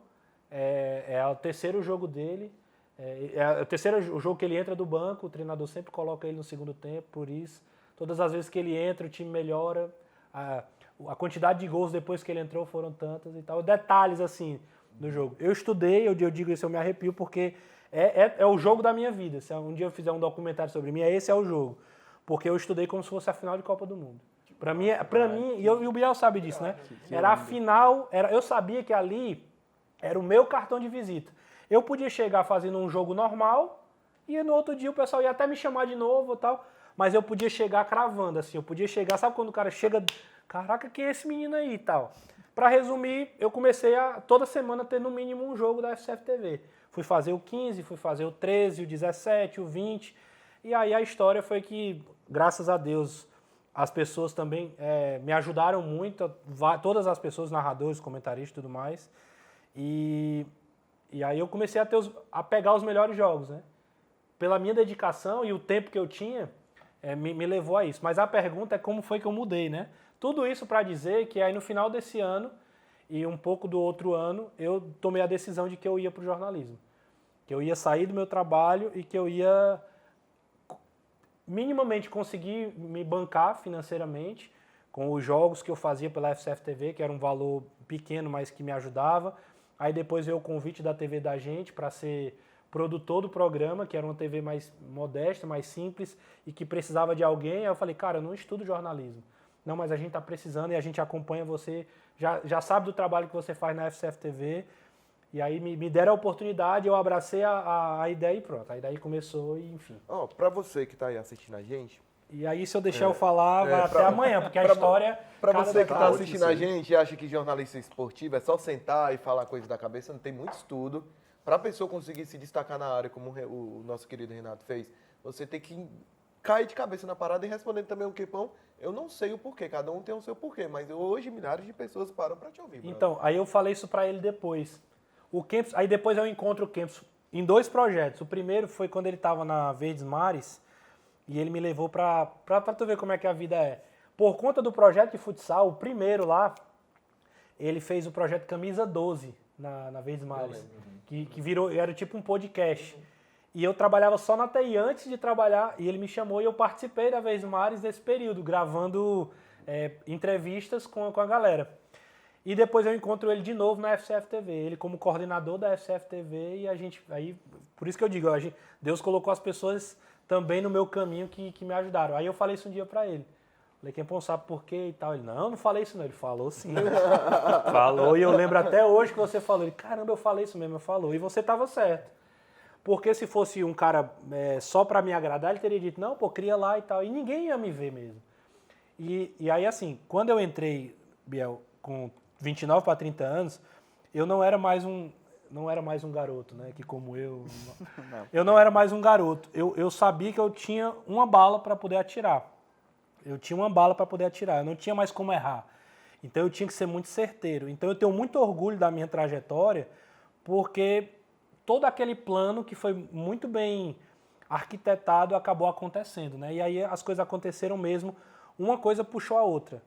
é o terceiro jogo dele, é o terceiro jogo que ele entra do banco, o treinador sempre coloca ele no segundo tempo, por isso. Todas as vezes que ele entra, o time melhora. A quantidade de gols depois que ele entrou foram tantas e tal. Detalhes, assim, do jogo. Eu estudei, eu digo isso, eu me arrepio, porque é o jogo da minha vida. Se um dia eu fizer um documentário sobre mim, esse é o jogo. Porque eu estudei como se fosse a final de Copa do Mundo. Pra mim, e o Biel sabe disso, né? Era a final, eu sabia que ali era o meu cartão de visita. Eu podia chegar fazendo um jogo normal e no outro dia o pessoal ia até me chamar de novo e tal, mas eu podia chegar cravando, assim, eu podia chegar, sabe quando o cara chega, caraca, quem é esse menino aí e tal? Pra resumir, eu comecei a toda semana ter no mínimo um jogo da FCF-TV. Fui fazer o 15, fui fazer o 13, o 17, o 20, e aí a história foi que, graças a Deus, as pessoas também me ajudaram muito, todas as pessoas, narradores, comentaristas e tudo mais. E aí eu comecei a pegar os melhores jogos, né? Pela minha dedicação e o tempo que eu tinha, me levou a isso. Mas a pergunta é como foi que eu mudei, né? Tudo isso para dizer que aí no final desse ano e um pouco do outro ano, eu tomei a decisão de que eu ia para o jornalismo. Que eu ia sair do meu trabalho e que eu ia minimamente conseguir me bancar financeiramente com os jogos que eu fazia pela FCF-TV, que era um valor pequeno, mas que me ajudava. Aí depois veio o convite da TV da gente para ser produtor do programa, que era uma TV mais modesta, mais simples e que precisava de alguém. Aí eu falei, cara, eu não estudo jornalismo. Não, mas a gente está precisando e a gente acompanha você, já sabe do trabalho que você faz na FCF-TV. E aí me deram a oportunidade, eu abracei a ideia e pronto. Aí daí começou e enfim. Pra você que tá aí assistindo a gente... E aí se eu deixar eu falar, vai até amanhã, porque a história... Pra você que tá detalhe, assistindo a gente e acha que jornalista esportivo é só sentar e falar coisa da cabeça, não tem muito estudo. Pra pessoa conseguir se destacar na área, como o nosso querido Renato fez, você tem que cair de cabeça na parada e respondendo também o quepão. Eu não sei o porquê, cada um tem o seu porquê, mas hoje milhares de pessoas param pra te ouvir. Brother. Então, aí eu falei isso pra ele depois. Aí depois eu encontro o Kempis em 2 projetos. O primeiro foi quando ele estava na Verdes Mares e ele me levou pra tu ver como é que a vida é. Por conta do projeto de futsal, o primeiro lá, ele fez o projeto Camisa 12 na Verdes Mares, que virou, era tipo um podcast. E eu trabalhava só na TI antes de trabalhar, e ele me chamou e eu participei da Verdes Mares nesse período, gravando entrevistas com a galera. E depois eu encontro ele de novo na FCF-TV, ele como coordenador da FCF-TV, e a gente, aí, por isso que eu digo, Deus colocou as pessoas também no meu caminho que me ajudaram. Aí eu falei isso um dia pra ele. Falei, quem sabe por quê e tal. Ele, não falei isso não. Ele falou sim. Falou, e eu lembro até hoje que você falou. Ele, caramba, eu falei isso mesmo, eu falou. E você tava certo. Porque se fosse um cara só pra me agradar, ele teria dito, não, pô, cria lá e tal. E ninguém ia me ver mesmo. E aí, assim, quando eu entrei, Biel, com 29 para 30 anos, eu não era mais um garoto, né? Que como eu não era mais um garoto. Eu sabia que eu tinha uma bala para poder atirar. Eu não tinha mais como errar. Então eu tinha que ser muito certeiro. Então eu tenho muito orgulho da minha trajetória, porque todo aquele plano que foi muito bem arquitetado acabou acontecendo, né? E aí as coisas aconteceram mesmo, uma coisa puxou a outra.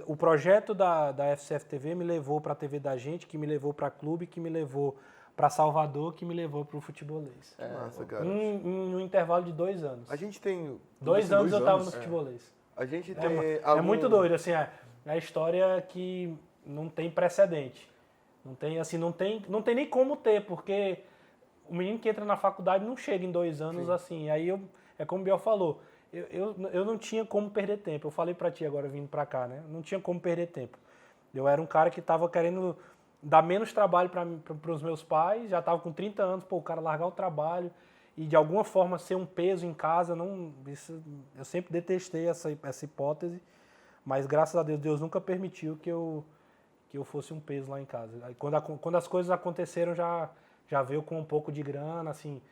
O projeto da FCF-TV me levou para a TV da gente, que me levou para clube, que me levou para Salvador, que me levou para o futebolês. Massa, cara. Em um intervalo de 2 anos. A gente tem... 2 anos eu estava no futebolês. A gente tem... É muito doido, assim, é a história que não tem precedente. Não tem, assim, não tem nem como ter, porque o menino que entra na faculdade não chega em 2 anos assim. Aí é como o Biel falou, eu não tinha como perder tempo. Eu falei pra ti agora vindo pra cá, né? Não tinha como perder tempo. Eu era um cara que tava querendo dar menos trabalho para os meus pais, já tava com 30 anos, o cara largar o trabalho e de alguma forma ser um peso em casa, eu sempre detestei essa hipótese, mas graças a Deus, Deus nunca permitiu que eu fosse um peso lá em casa. Aí, quando as coisas aconteceram, já veio com um pouco de grana, assim,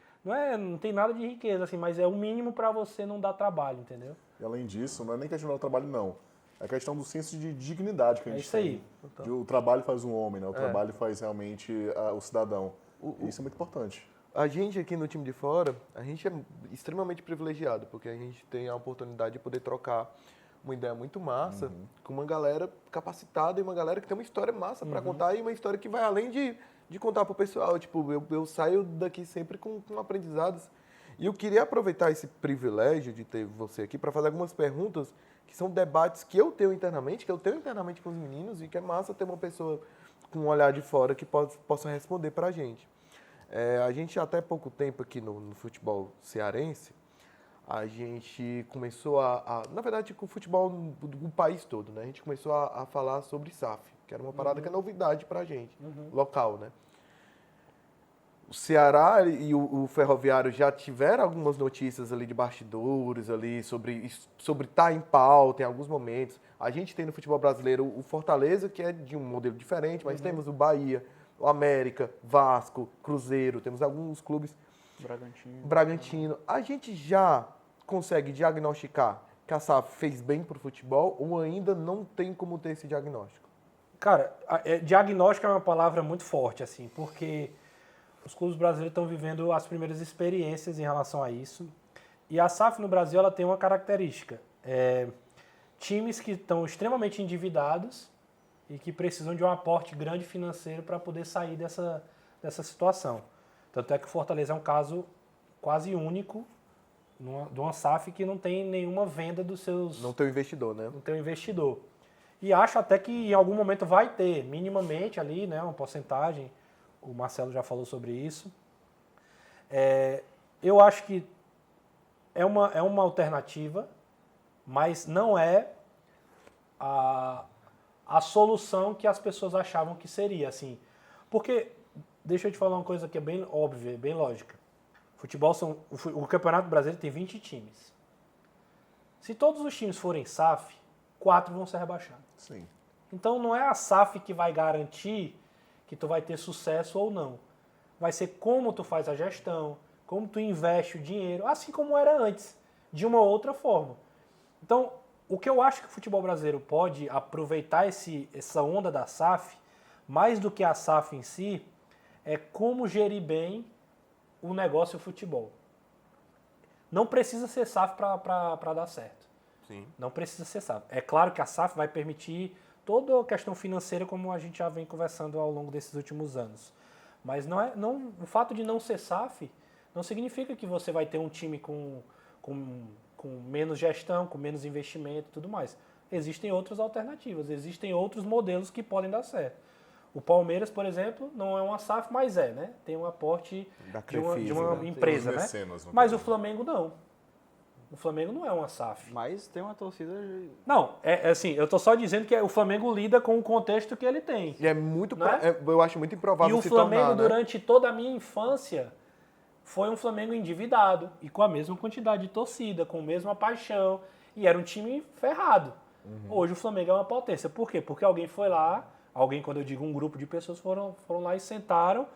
não tem nada de riqueza, assim, mas é o mínimo para você não dar trabalho, entendeu? E além disso, não é nem questão do trabalho, não. É a questão do senso de dignidade que a gente isso aí. tem. O trabalho faz um homem, né? O trabalho faz realmente o cidadão. E isso é muito importante. A gente aqui no time de fora, a gente é extremamente privilegiado, porque a gente tem a oportunidade de poder trocar uma ideia muito massa com uma galera capacitada e uma galera que tem uma história massa para contar e uma história que vai além de contar pro pessoal. Tipo, eu saio daqui sempre com aprendizados. E eu queria aproveitar esse privilégio de ter você aqui para fazer algumas perguntas que são debates que eu tenho internamente com os meninos e que é massa ter uma pessoa com um olhar de fora que possa responder para a gente. A gente, até pouco tempo aqui no futebol cearense, a gente começou na verdade, com o futebol do país todo, né? A gente começou a falar sobre SAF, que era uma parada que é novidade pra gente, local, né? O Ceará e o Ferroviário já tiveram algumas notícias ali de bastidores ali sobre estar em pauta em alguns momentos. A gente tem no futebol brasileiro o Fortaleza, que é de um modelo diferente, mas temos o Bahia, o América, Vasco, Cruzeiro, temos alguns clubes. Bragantino. A gente já consegue diagnosticar que a SAF fez bem para o futebol ou ainda não tem como ter esse diagnóstico? Cara, diagnóstico é uma palavra muito forte, assim, porque os clubes brasileiros estão vivendo as primeiras experiências em relação a isso. E a SAF no Brasil ela tem uma característica. Times que estão extremamente endividados e que precisam de um aporte grande financeiro para poder sair dessa situação. Tanto é que o Fortaleza é um caso quase único de uma SAF que não tem nenhuma venda dos seus... Não tem um investidor, né? Não tem um investidor. E acho até que em algum momento vai ter, minimamente ali, né, uma porcentagem. O Marcelo já falou sobre isso. Eu acho que é uma alternativa, mas não é a solução que as pessoas achavam que seria, assim. Porque, deixa eu te falar uma coisa que é bem óbvia, bem lógica. O Campeonato Brasileiro tem 20 times. Se todos os times forem SAF, 4 vão ser rebaixados. Sim. Então não é a SAF que vai garantir que tu vai ter sucesso ou não. Vai ser como tu faz a gestão, como tu investe o dinheiro, assim como era antes, de uma outra forma. Então, o que eu acho que o futebol brasileiro pode aproveitar essa onda da SAF, mais do que a SAF em si, é como gerir bem o negócio e o futebol. Não precisa ser SAF para dar certo. Sim. Não precisa ser SAF. É claro que a SAF vai permitir toda a questão financeira, como a gente já vem conversando ao longo desses últimos anos. Mas o fato de não ser SAF não significa que você vai ter um time com menos gestão, com menos investimento e tudo mais. Existem outras alternativas, existem outros modelos que podem dar certo. O Palmeiras, por exemplo, não é uma SAF, mas né? Tem um aporte de uma empresa, né? Mecenas, Mas o Flamengo não. O Flamengo não é uma SAF. Mas tem uma torcida... Não, assim, eu tô só dizendo que o Flamengo lida com o contexto que ele tem. E é muito... Né? eu acho muito improvável E o se Flamengo, tornar, né? durante toda a minha infância, foi um Flamengo endividado e com a mesma quantidade de torcida, com a mesma paixão, e era um time ferrado. Hoje o Flamengo é uma potência. Por quê? Porque alguém foi lá, quando eu digo um grupo de pessoas, foram lá e sentaram,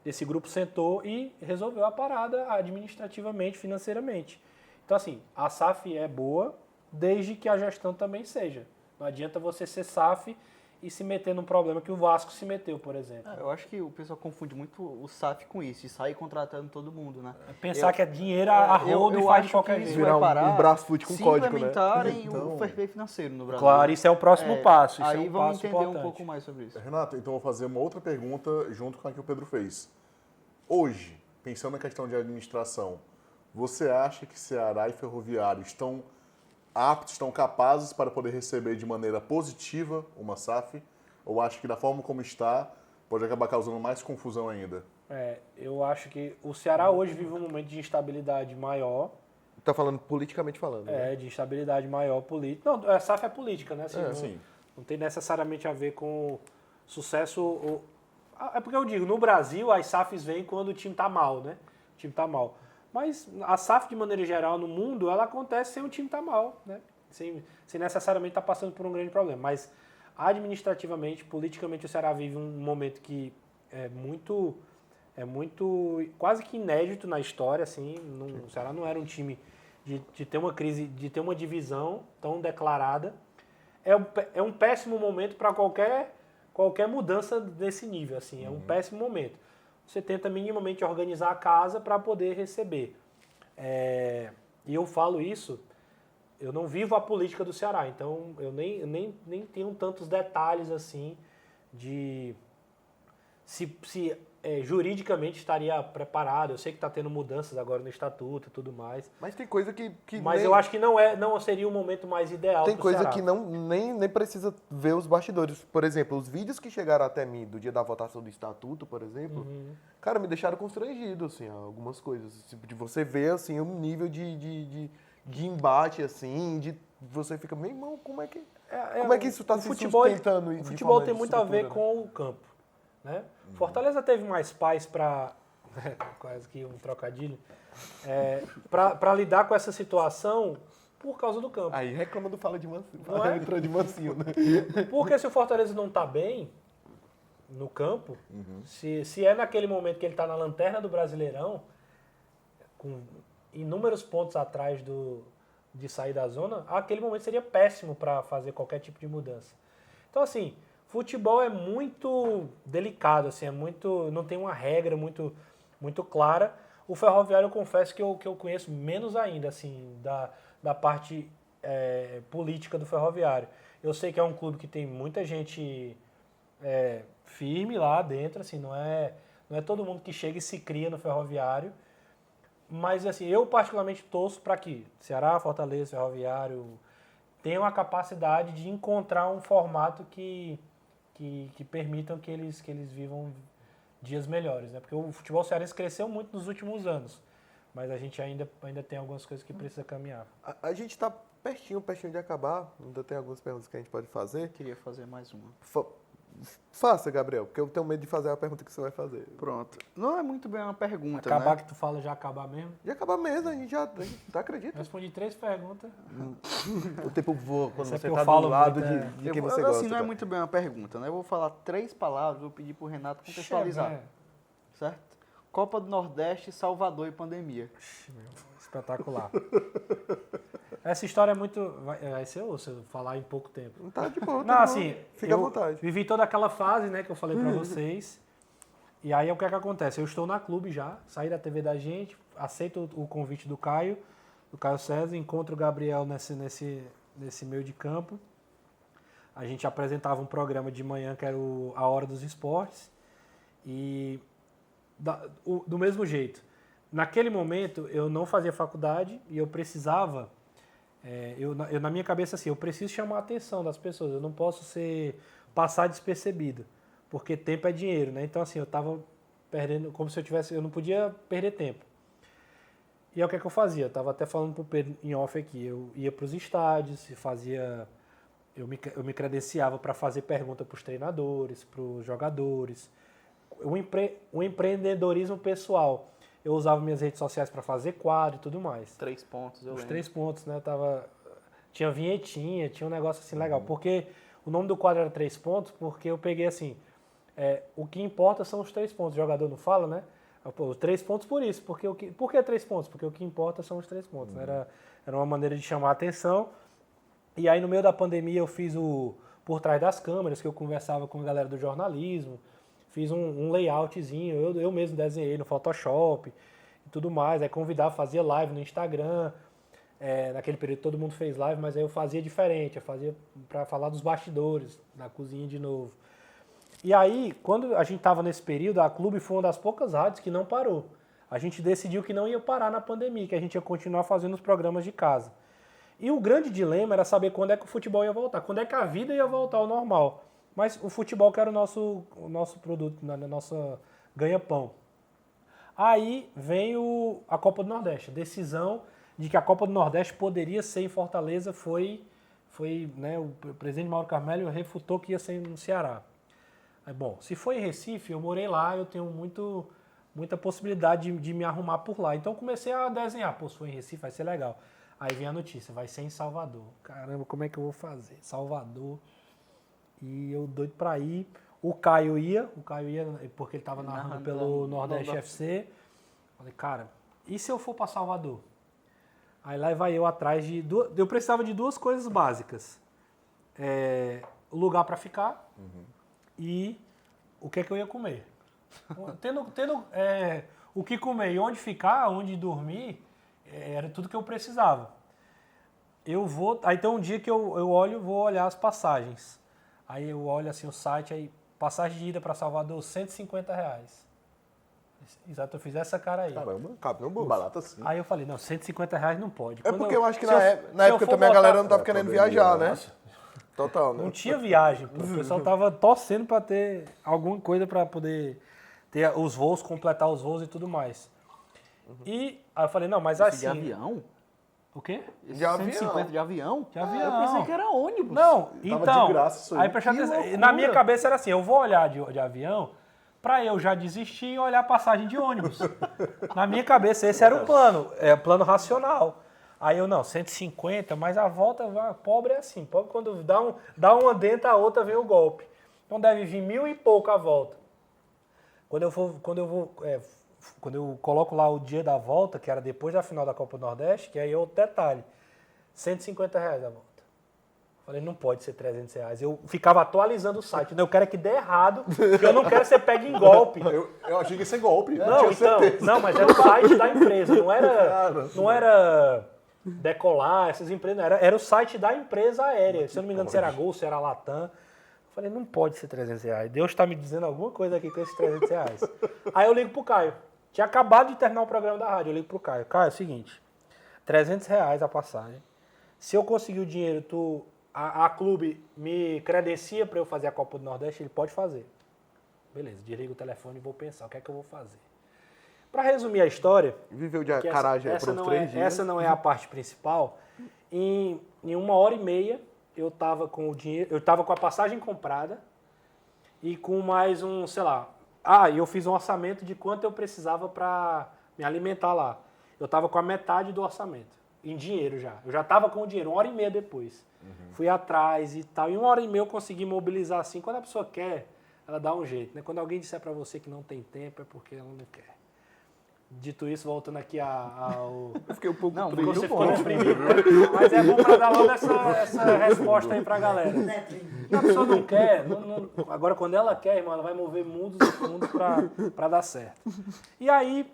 esse grupo sentou e resolveu a parada administrativamente, financeiramente. Então, assim, a SAF é boa, desde que a gestão também seja. Não adianta você ser SAF e se meter num problema que o Vasco se meteu, por exemplo. Eu acho que o pessoal confunde muito o SAF com isso, e sai contratando todo mundo, né? Pensar que é dinheiro a rodo e faz de qualquer jeito. Virar um Brasfoot com se código, né? implementarem Então... o fair play financeiro no Brasil. Claro, isso é o próximo passo. Isso Aí é um vamos passo entender importante. um pouco mais sobre isso. Renato, então eu vou fazer uma outra pergunta junto com a que o Pedro fez. Hoje, pensando na questão de administração, você acha que Ceará e Ferroviário estão aptos, estão capazes para poder receber de maneira positiva uma SAF? Ou acha que da forma como está, pode acabar causando mais confusão ainda? Eu acho que o Ceará hoje vive um momento de instabilidade maior. Tá falando politicamente falando, né? De instabilidade maior política. Não, a SAF é política, né? Assim, Sim. não tem necessariamente a ver com sucesso. É porque eu digo, no Brasil, as SAFs vêm quando o time tá mal, né? O time tá mal. Mas a SAF, de maneira geral, no mundo, ela acontece sem o time tá mal, né? Sem necessariamente estar passando por um grande problema. Mas administrativamente, politicamente, o Ceará vive um momento que é muito quase que inédito na história, assim. O Ceará não era um time de ter uma crise, de ter uma divisão tão declarada. É um péssimo momento para qualquer mudança desse nível, assim. É um péssimo momento. Você tenta minimamente organizar a casa para poder receber. E eu falo isso, eu não vivo a política do Ceará, então eu nem tenho tantos detalhes assim de se juridicamente estaria preparado. Eu sei que está tendo mudanças agora no estatuto e tudo mais. Mas tem coisa que Mas nem, eu acho que não seria o momento mais ideal tem pro coisa Ceará. que nem precisa ver os bastidores. Por exemplo, os vídeos que chegaram até mim do dia da votação do estatuto, por exemplo, cara, me deixaram constrangido, assim, algumas coisas. Tipo, de você ver, assim, um nível de embate, assim, de você fica, meu irmão, como é que isso está se sustentando? O futebol tem muito a ver né? com o campo, né? Fortaleza teve mais paz para quase que um trocadilho, para lidar com essa situação por causa do campo. Aí reclama do fala de mansinho, Não é? entrou de mansinho, né? Porque se o Fortaleza não está bem no campo, se é naquele momento que ele está na lanterna do Brasileirão, com inúmeros pontos atrás de sair da zona, aquele momento seria péssimo para fazer qualquer tipo de mudança. Então, assim, futebol é muito delicado, assim, não tem uma regra muito clara. O Ferroviário, eu confesso que eu conheço menos ainda, assim, da parte política do Ferroviário. Eu sei que é um clube que tem muita gente firme lá dentro, assim, não é todo mundo que chega e se cria no Ferroviário. Mas, assim, eu particularmente torço para que Ceará, Fortaleza, Ferroviário tenham a capacidade de encontrar um formato que permitam que eles vivam dias melhores, né? Porque o futebol cearense cresceu muito nos últimos anos, mas a gente ainda tem algumas coisas que precisa caminhar. A gente está pertinho de acabar, ainda tem algumas perguntas que a gente pode fazer. Queria fazer mais uma. Faça, Gabriel, porque eu tenho medo de fazer a pergunta que você vai fazer. Pronto. Não é muito bem uma pergunta, Acabar né? que tu fala já acabar mesmo? De acabar mesmo, a gente acredita. Respondi 3 perguntas. O tempo voa quando Isso é você porque tá eu falo do lado muito, de quem você assim, gosta. não é cara. muito bem uma pergunta, né? Eu vou falar 3 palavras, vou pedir pro Renato contextualizar, certo? Copa do Nordeste, Salvador e pandemia. Espetacular. Essa história é muito... Vai ser osso eu falar em pouco tempo. Não tá de boa. Não, assim, Fica à eu vontade. vivi toda aquela fase, né, que eu falei pra vocês. E aí o que é que acontece? Eu estou na clube já, saí da TV da gente, aceito o convite do Caio César, encontro o Gabriel nesse meio de campo. A gente apresentava um programa de manhã que era A Hora dos Esportes. E do mesmo jeito, naquele momento eu não fazia faculdade e eu precisava... Eu na minha cabeça assim, eu preciso chamar a atenção das pessoas, eu não posso passar despercebido, porque tempo é dinheiro, né? Então assim, eu estava perdendo, como se eu não podia perder tempo. E aí o que é que eu fazia? Eu estava até falando pro Pedro em off aqui, eu ia para os estádios e eu me credenciava para fazer pergunta para os treinadores, para os jogadores, o empreendedorismo pessoal. Eu usava minhas redes sociais para fazer quadro e tudo mais. 3 pontos, eu Os lembro. 3 pontos, né? Tinha vinhetinha, tinha um negócio assim legal. Porque o nome do quadro era 3 pontos, porque eu peguei assim, o que importa são os 3 pontos. O jogador não fala, né? Os 3 pontos por isso. Por que 3 pontos? Porque o que importa são os 3 pontos. Né? Era uma maneira de chamar a atenção. E aí no meio da pandemia eu fiz o Por Trás das Câmeras, que eu conversava com a galera do jornalismo. Fiz um layoutzinho, eu mesmo desenhei no Photoshop e tudo mais. Aí convidava, fazia live no Instagram. Naquele período todo mundo fez live, mas aí eu fazia diferente. Eu fazia para falar dos bastidores, da cozinha de novo. E aí, quando a gente estava nesse período, a Clube foi uma das poucas rádios que não parou. A gente decidiu que não ia parar na pandemia, que a gente ia continuar fazendo os programas de casa. E o grande dilema era saber quando é que o futebol ia voltar, quando é que a vida ia voltar ao normal. Mas o futebol que era o nosso produto, a nossa ganha-pão. Aí vem a Copa do Nordeste. A decisão de que a Copa do Nordeste poderia ser em Fortaleza foi né, o presidente Mauro Carmello refutou que ia ser no Ceará. Aí, bom, se foi em Recife, eu morei lá, eu tenho muita possibilidade de me arrumar por lá. Então eu comecei a desenhar, pô, se for em Recife vai ser legal. Aí vem a notícia, vai ser em Salvador. Caramba, como é que eu vou fazer? Salvador. E eu doido pra ir. O Caio ia porque ele estava narrando pelo Nordeste FC. Falei, cara, e se eu for para Salvador? Aí lá vai eu atrás eu precisava de duas coisas básicas. O lugar para ficar e o que é que eu ia comer. Tendo o que comer e onde ficar, onde dormir, era tudo que eu precisava. Aí tem um dia que eu vou olhar as passagens. Aí eu olho assim o site, aí passagem de ida para Salvador, R$150. Exato, eu fiz essa cara aí. Caramba, cabe no bolso. Barato assim. Aí eu falei, não, R$150 não pode. É porque eu acho que se na época também a galera não tava querendo viajar, né? Nossa. Total, né? Não tinha viagem, pô. O pessoal tava torcendo para ter alguma coisa para poder ter os voos, completar os voos e tudo mais. E aí eu falei, não, mas assim... De avião? O quê? De avião? 150 de avião? De avião. Eu pensei que era ônibus. Não, então... de graça isso aí. Aí presta Que atenção. loucura. Na minha cabeça era assim, eu vou olhar de avião para eu já desistir e olhar a passagem de ônibus. Na minha cabeça esse era o plano, plano racional. Aí eu, não, 150, mas a volta, pobre é assim, pobre quando dá uma dentro, a outra vem o golpe. Então deve vir 1.000 e pouco a volta. Quando eu coloco lá o dia da volta, que era depois da final da Copa do Nordeste, que aí é outro detalhe, R$150 a volta. Falei, não pode ser R$300. Eu ficava atualizando o site. Eu quero é que dê errado, porque eu não quero ser pego em golpe. Eu achei que ia ser golpe. Não, então, não, mas era o site da empresa, não era Decolar, essas empresas, era o site da empresa aérea. Se eu não me engano, se era Gol, se era Latam. Eu falei, não pode ser R$300. Deus está me dizendo alguma coisa aqui com esses R$300. Aí eu ligo pro Caio. Tinha acabado de terminar o programa da rádio. Eu ligo pro Caio. Caio, é o seguinte, R$300 a passagem. Se eu conseguir o dinheiro, a clube me credencia para eu fazer a Copa do Nordeste, ele pode fazer. Beleza, desligo o telefone e vou pensar o que é que eu vou fazer. Para resumir a história... Viveu de caragem por uns 3 dias. Essa não é a parte principal. Em 1h30, eu estava com o dinheiro... Eu estava com a passagem comprada e com mais sei lá... e eu fiz um orçamento de quanto eu precisava para me alimentar lá. Eu estava com a metade do orçamento, em dinheiro já. Eu já estava com o dinheiro, 1h30 depois. Fui atrás e tal. Em 1h30 eu consegui mobilizar assim. Quando a pessoa quer, ela dá um jeito, né? Quando alguém disser para você que não tem tempo, é porque ela não quer. Dito isso, voltando aqui ao... Eu fiquei um pouco Não, triste. Você ficou deprimido, né? Mas é bom para dar logo essa resposta aí pra galera. A pessoa não quer, agora quando ela quer, irmão, ela vai mover mundos e fundos pra dar certo. E aí,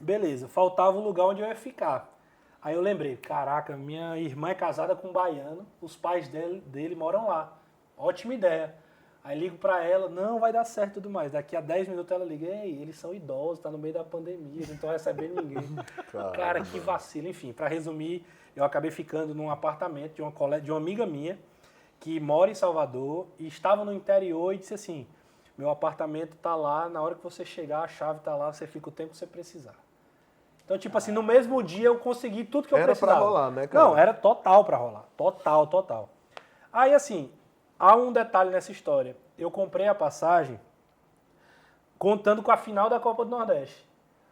beleza, faltava um lugar onde eu ia ficar. Aí eu lembrei, caraca, minha irmã é casada com um baiano, os pais dele moram lá. Ótima ideia. Aí ligo pra ela, não, vai dar certo e tudo mais. Daqui a 10 minutos ela liga, ei, eles são idosos, tá no meio da pandemia, eles não estão recebendo ninguém. Cara, que vacilo. Enfim, pra resumir, eu acabei ficando num apartamento de uma amiga minha, que mora em Salvador, e estava no interior e disse assim, meu apartamento tá lá, na hora que você chegar, a chave tá lá, você fica o tempo que você precisar. Então, tipo assim, no mesmo dia eu consegui tudo que eu precisava. Era pra rolar, né, cara? Não, era total pra rolar. Total. Aí, assim... Há um detalhe nessa história. Eu comprei a passagem contando com a final da Copa do Nordeste.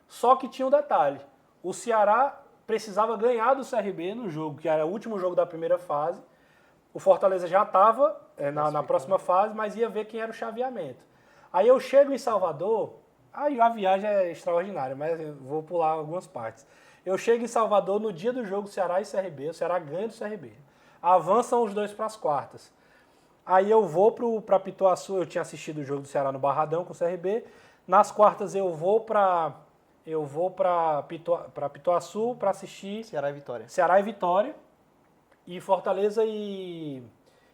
Só que tinha um detalhe. O Ceará precisava ganhar do CRB no jogo, que era o último jogo da primeira fase. O Fortaleza já estava na próxima fase, mas ia ver quem era o chaveamento. Aí eu chego em Salvador, aí a viagem é extraordinária, mas eu vou pular algumas partes. Eu chego em Salvador no dia do jogo Ceará e CRB, o Ceará ganha do CRB. Avançam os dois para as quartas. Aí eu vou para Pituaçu, eu tinha assistido o jogo do Ceará no Barradão com o CRB. Nas quartas eu vou para Pituaçu para assistir Ceará e Vitória. E Fortaleza e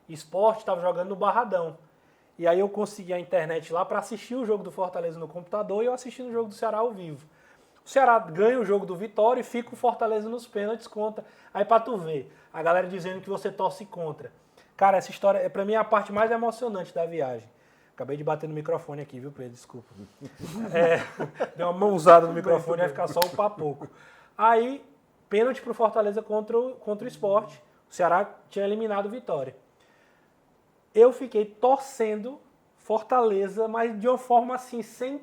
Sport estavam jogando no Barradão. E aí eu consegui a internet lá para assistir o jogo do Fortaleza no computador e eu assistindo o jogo do Ceará ao vivo. O Ceará ganha o jogo do Vitória e fica o Fortaleza nos pênaltis contra. Aí para tu ver, a galera dizendo que você torce contra. Cara, essa história, pra mim, é a parte mais emocionante da viagem. Acabei de bater no microfone aqui, viu, Pedro? Desculpa. Deu uma mãozada no microfone, vai ficar só o papoco. Aí, pênalti pro Fortaleza contra o Sport. O Ceará tinha eliminado o Vitória. Eu fiquei torcendo Fortaleza, mas de uma forma assim, sem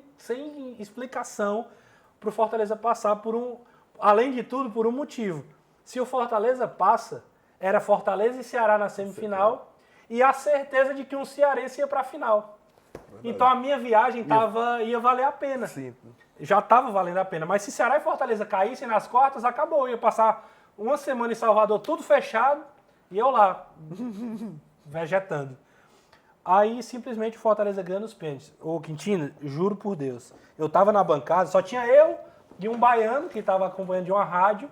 explicação, pro Fortaleza passar além de tudo, por um motivo. Se o Fortaleza passa, era Fortaleza e Ceará na semifinal e a certeza de que um cearense ia para a final. Verdade. Então a minha viagem ia valer a pena. Sim. Já estava valendo a pena. Mas se Ceará e Fortaleza caíssem nas quartas, acabou. Eu ia passar uma semana em Salvador, tudo fechado, e eu lá, vegetando. Aí simplesmente o Fortaleza ganha nos pênaltis. Ô Quintino, juro por Deus, eu estava na bancada, só tinha eu e um baiano que estava acompanhando de uma rádio.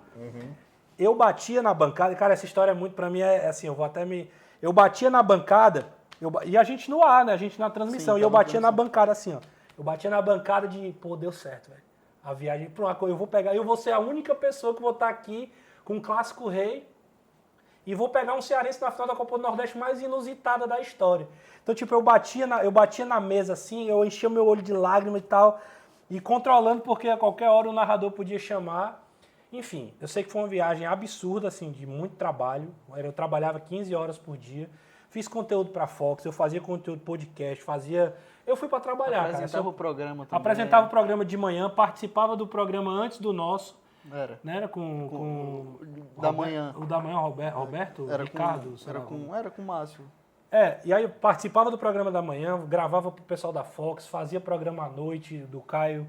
Eu batia na bancada, e cara, essa história muito pra mim é assim, eu batia na bancada, e a gente no ar, né, a gente na transmissão, e eu batia na bancada assim, ó. Eu batia na bancada pô, deu certo, velho. A viagem, eu vou ser a única pessoa que vou estar aqui com o Clássico Rei, e vou pegar um cearense na final da Copa do Nordeste mais inusitada da história. Então, tipo, eu batia na mesa assim, eu enchia o meu olho de lágrima e tal, e controlando, porque a qualquer hora o narrador podia chamar. Enfim, eu sei que foi uma viagem absurda, assim, de muito trabalho. Eu trabalhava 15 horas por dia, fiz conteúdo para Fox, eu fazia conteúdo podcast, eu fui para trabalhar, Apresentava o programa também. Apresentava o programa de manhã, participava do programa antes do nosso. Era. Né? Era com da manhã. O da manhã, Roberto, era Ricardo. Era com o Márcio. E aí eu participava do programa da manhã, gravava pro pessoal da Fox, fazia programa à noite do Caio.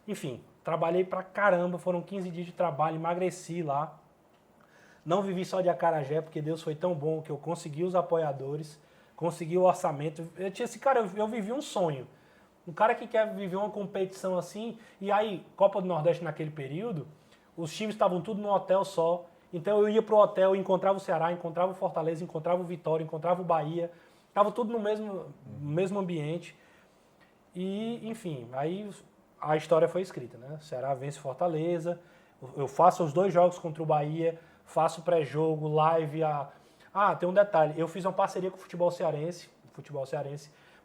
Enfim, trabalhei pra caramba, foram 15 dias de trabalho, emagreci lá. Não vivi só de acarajé, porque Deus foi tão bom que eu consegui os apoiadores, consegui o orçamento. Eu vivi um sonho. Um cara que quer viver uma competição assim, e aí, Copa do Nordeste naquele período, os times estavam tudo num hotel só. Então eu ia pro hotel, encontrava o Ceará, encontrava o Fortaleza, encontrava o Vitória, encontrava o Bahia. Tava tudo no mesmo ambiente. E, enfim, aí a história foi escrita, né? O Ceará vence Fortaleza, eu faço os 2 jogos contra o Bahia, faço pré-jogo, live. Tem um detalhe, eu fiz uma parceria com o futebol cearense,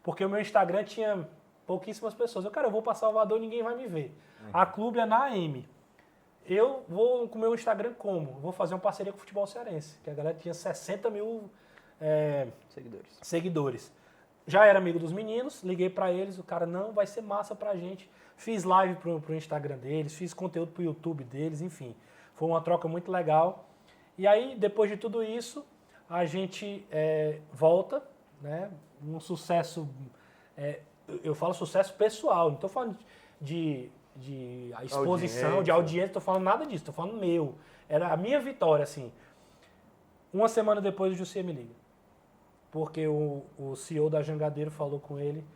porque o meu Instagram tinha pouquíssimas pessoas. Eu vou para Salvador, ninguém vai me ver. A clube é na AM. Eu vou com o meu Instagram como? Vou fazer uma parceria com o futebol cearense, que a galera tinha 60 mil seguidores. Já era amigo dos meninos, liguei pra eles, o cara, não, vai ser massa pra gente. Fiz live pro Instagram deles, fiz conteúdo pro YouTube deles, enfim. Foi uma troca muito legal. E aí, depois de tudo isso, a gente volta, né? Um sucesso, eu falo sucesso pessoal, não tô falando de a exposição, de audiência, tô falando nada disso, tô falando meu. Era a minha vitória, assim. Uma semana depois o José me liga. Porque o CEO da Jangadeiro falou com ele,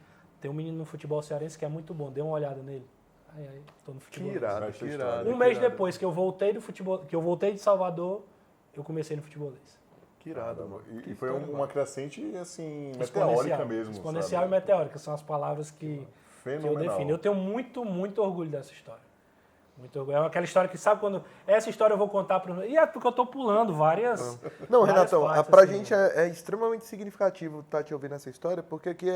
tem um menino no futebol cearense que é muito bom, dê uma olhada nele. Aí, tô no futebol. Que irado. Um mês depois que eu voltei do futebol, que eu voltei de Salvador, eu comecei no futebolês. Que irado. E foi uma crescente, assim, meteórica mesmo. Exponencial, sabe? E meteórica, são as palavras que eu defino. Eu tenho muito, muito orgulho dessa história. Muito orgulho. É aquela história que, sabe, quando... Essa história eu vou contar para... E é porque eu tô pulando várias... Não, várias Renatão, partes, pra assim, gente é extremamente significativo estar te ouvindo essa história, porque aqui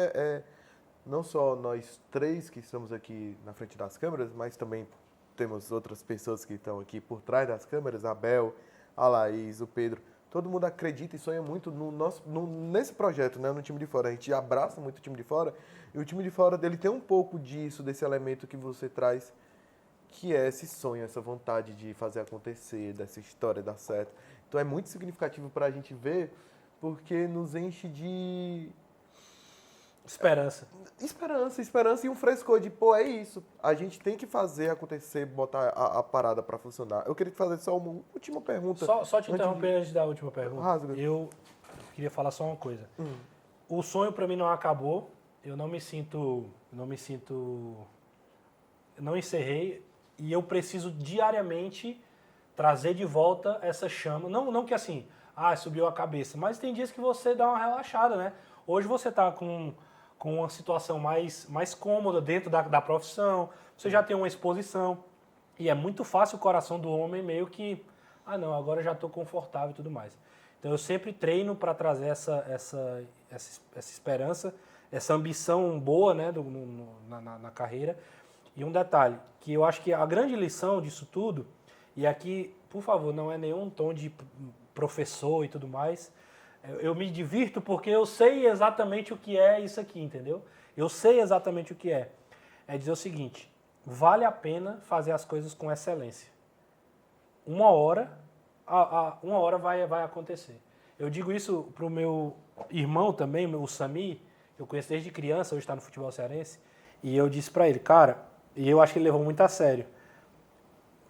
não só nós 3 que estamos aqui na frente das câmeras, mas também temos outras pessoas que estão aqui por trás das câmeras, a Bel, a Laís, o Pedro. Todo mundo acredita e sonha muito nesse projeto, né, no time de fora. A gente abraça muito o time de fora, e o time de fora dele tem um pouco disso, desse elemento que você traz, que é esse sonho, essa vontade de fazer acontecer, dessa história dar certo. Então é muito significativo para a gente ver, porque nos enche de... Esperança Esperança e um frescor de, pô, é isso. A gente tem que fazer acontecer, botar a parada para funcionar. Eu queria te fazer só uma última pergunta. Só te interromper antes da última pergunta. Rasga. Eu queria falar só uma coisa. O sonho para mim não acabou. Eu não encerrei. E eu preciso diariamente trazer de volta essa chama. Não que assim, subiu a cabeça. Mas tem dias que você dá uma relaxada, né? Hoje você tá com uma situação mais cômoda dentro da profissão, você já tem uma exposição, e é muito fácil o coração do homem meio que, não, agora já estou confortável e tudo mais. Então eu sempre treino para trazer essa esperança, essa ambição boa, né, na carreira. E um detalhe, que eu acho que a grande lição disso tudo, e aqui, por favor, não é nenhum tom de professor e tudo mais, eu me divirto porque eu sei exatamente o que é isso aqui, entendeu? Eu sei exatamente o que é. É dizer o seguinte, vale a pena fazer as coisas com excelência. Uma hora vai acontecer. Eu digo isso pro meu irmão também, o Sami, eu conheço desde criança, hoje está no futebol cearense, e eu disse para ele, cara, e eu acho que ele levou muito a sério,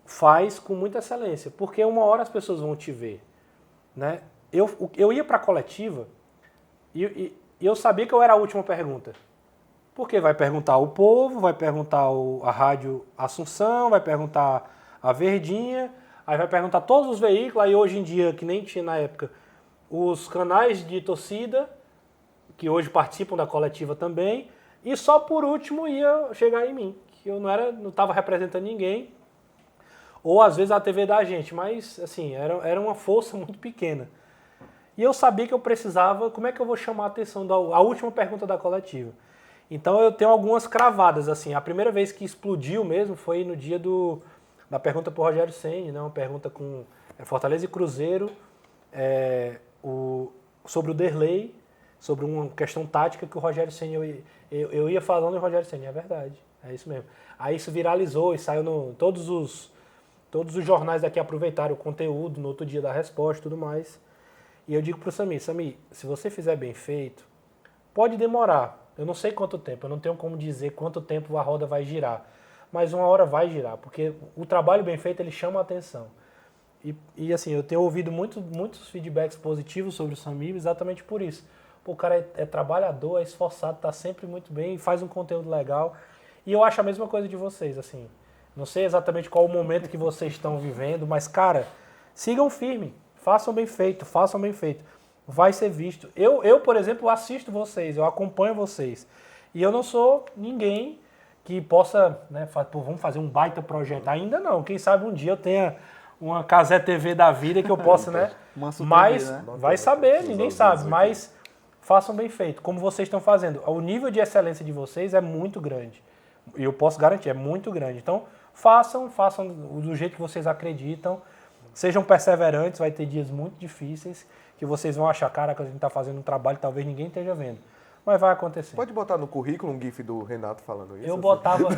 faz com muita excelência, porque uma hora as pessoas vão te ver, né? Eu ia para a coletiva e eu sabia que eu era a última pergunta. Porque vai perguntar o Povo, vai perguntar a Rádio Assunção, vai perguntar a Verdinha, aí vai perguntar todos os veículos, aí hoje em dia, que nem tinha na época, os canais de torcida, que hoje participam da coletiva também, e só por último ia chegar em mim, que eu não estava representando ninguém, ou às vezes a TV da gente, mas assim, era uma força muito pequena. E eu sabia que eu precisava, como é que eu vou chamar a atenção a última pergunta da coletiva? Então eu tenho algumas cravadas, assim, a primeira vez que explodiu mesmo foi no dia da pergunta para o Rogério Ceni, né? Uma pergunta com Fortaleza e Cruzeiro, sobre o Derlei, sobre uma questão tática que o Rogério Ceni, eu ia falando e o Rogério Ceni, é verdade, é isso mesmo. Aí isso viralizou e saiu todos os jornais daqui aproveitaram o conteúdo no outro dia da resposta e tudo mais. E eu digo pro Sami, se você fizer bem feito, pode demorar. Eu não sei quanto tempo, eu não tenho como dizer quanto tempo a roda vai girar. Mas uma hora vai girar, porque o trabalho bem feito, ele chama a atenção. E assim, eu tenho ouvido muitos feedbacks positivos sobre o Sami exatamente por isso. Pô, o cara é trabalhador, é esforçado, tá sempre muito bem, faz um conteúdo legal. E eu acho a mesma coisa de vocês, assim. Não sei exatamente qual o momento que vocês estão vivendo, mas, cara, sigam firme. Façam bem feito, façam bem feito. Vai ser visto. Eu, por exemplo, assisto vocês, eu acompanho vocês. E eu não sou ninguém que possa, né, vamos fazer um baita projeto. Ainda não. Quem sabe um dia eu tenha uma Casé TV da vida que eu possa, né? Mas TV, né? vai saber, ninguém sabe. Mas façam bem feito, como vocês estão fazendo. O nível de excelência de vocês é muito grande. E eu posso garantir, é muito grande. Então, façam do jeito que vocês acreditam. Sejam perseverantes, vai ter dias muito difíceis, que vocês vão achar, cara, que a gente está fazendo um trabalho que talvez ninguém esteja vendo. Mas vai acontecer. Pode botar no currículo um gif do Renato falando isso? Eu botava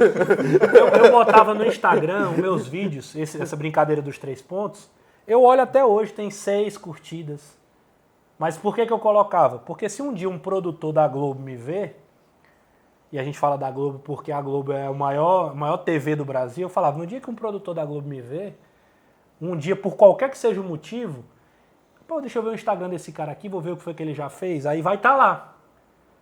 no Instagram os meus vídeos, essa brincadeira dos 3 pontos. Eu olho até hoje, tem 6 curtidas. Mas por que eu colocava? Porque se um dia um produtor da Globo me ver, e a gente fala da Globo porque a Globo é a maior TV do Brasil, eu falava, no dia que um produtor da Globo me ver, um dia, por qualquer que seja o motivo, pô, deixa eu ver o Instagram desse cara aqui, vou ver o que foi que ele já fez, aí vai estar lá.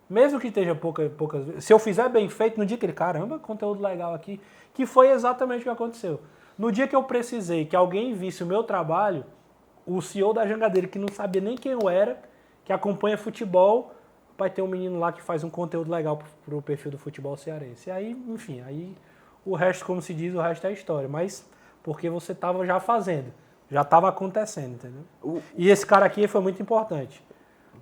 Mesmo que esteja poucas vezes, se eu fizer bem feito, no dia que ele, caramba, conteúdo legal aqui, que foi exatamente o que aconteceu. No dia que eu precisei que alguém visse o meu trabalho, o CEO da Jangadeira, que não sabia nem quem eu era, que acompanha futebol, vai ter um menino lá que faz um conteúdo legal pro perfil do futebol cearense. E aí, enfim, aí o resto, como se diz, o resto é história, mas porque você estava já fazendo, já estava acontecendo, entendeu? E esse cara aqui foi muito importante,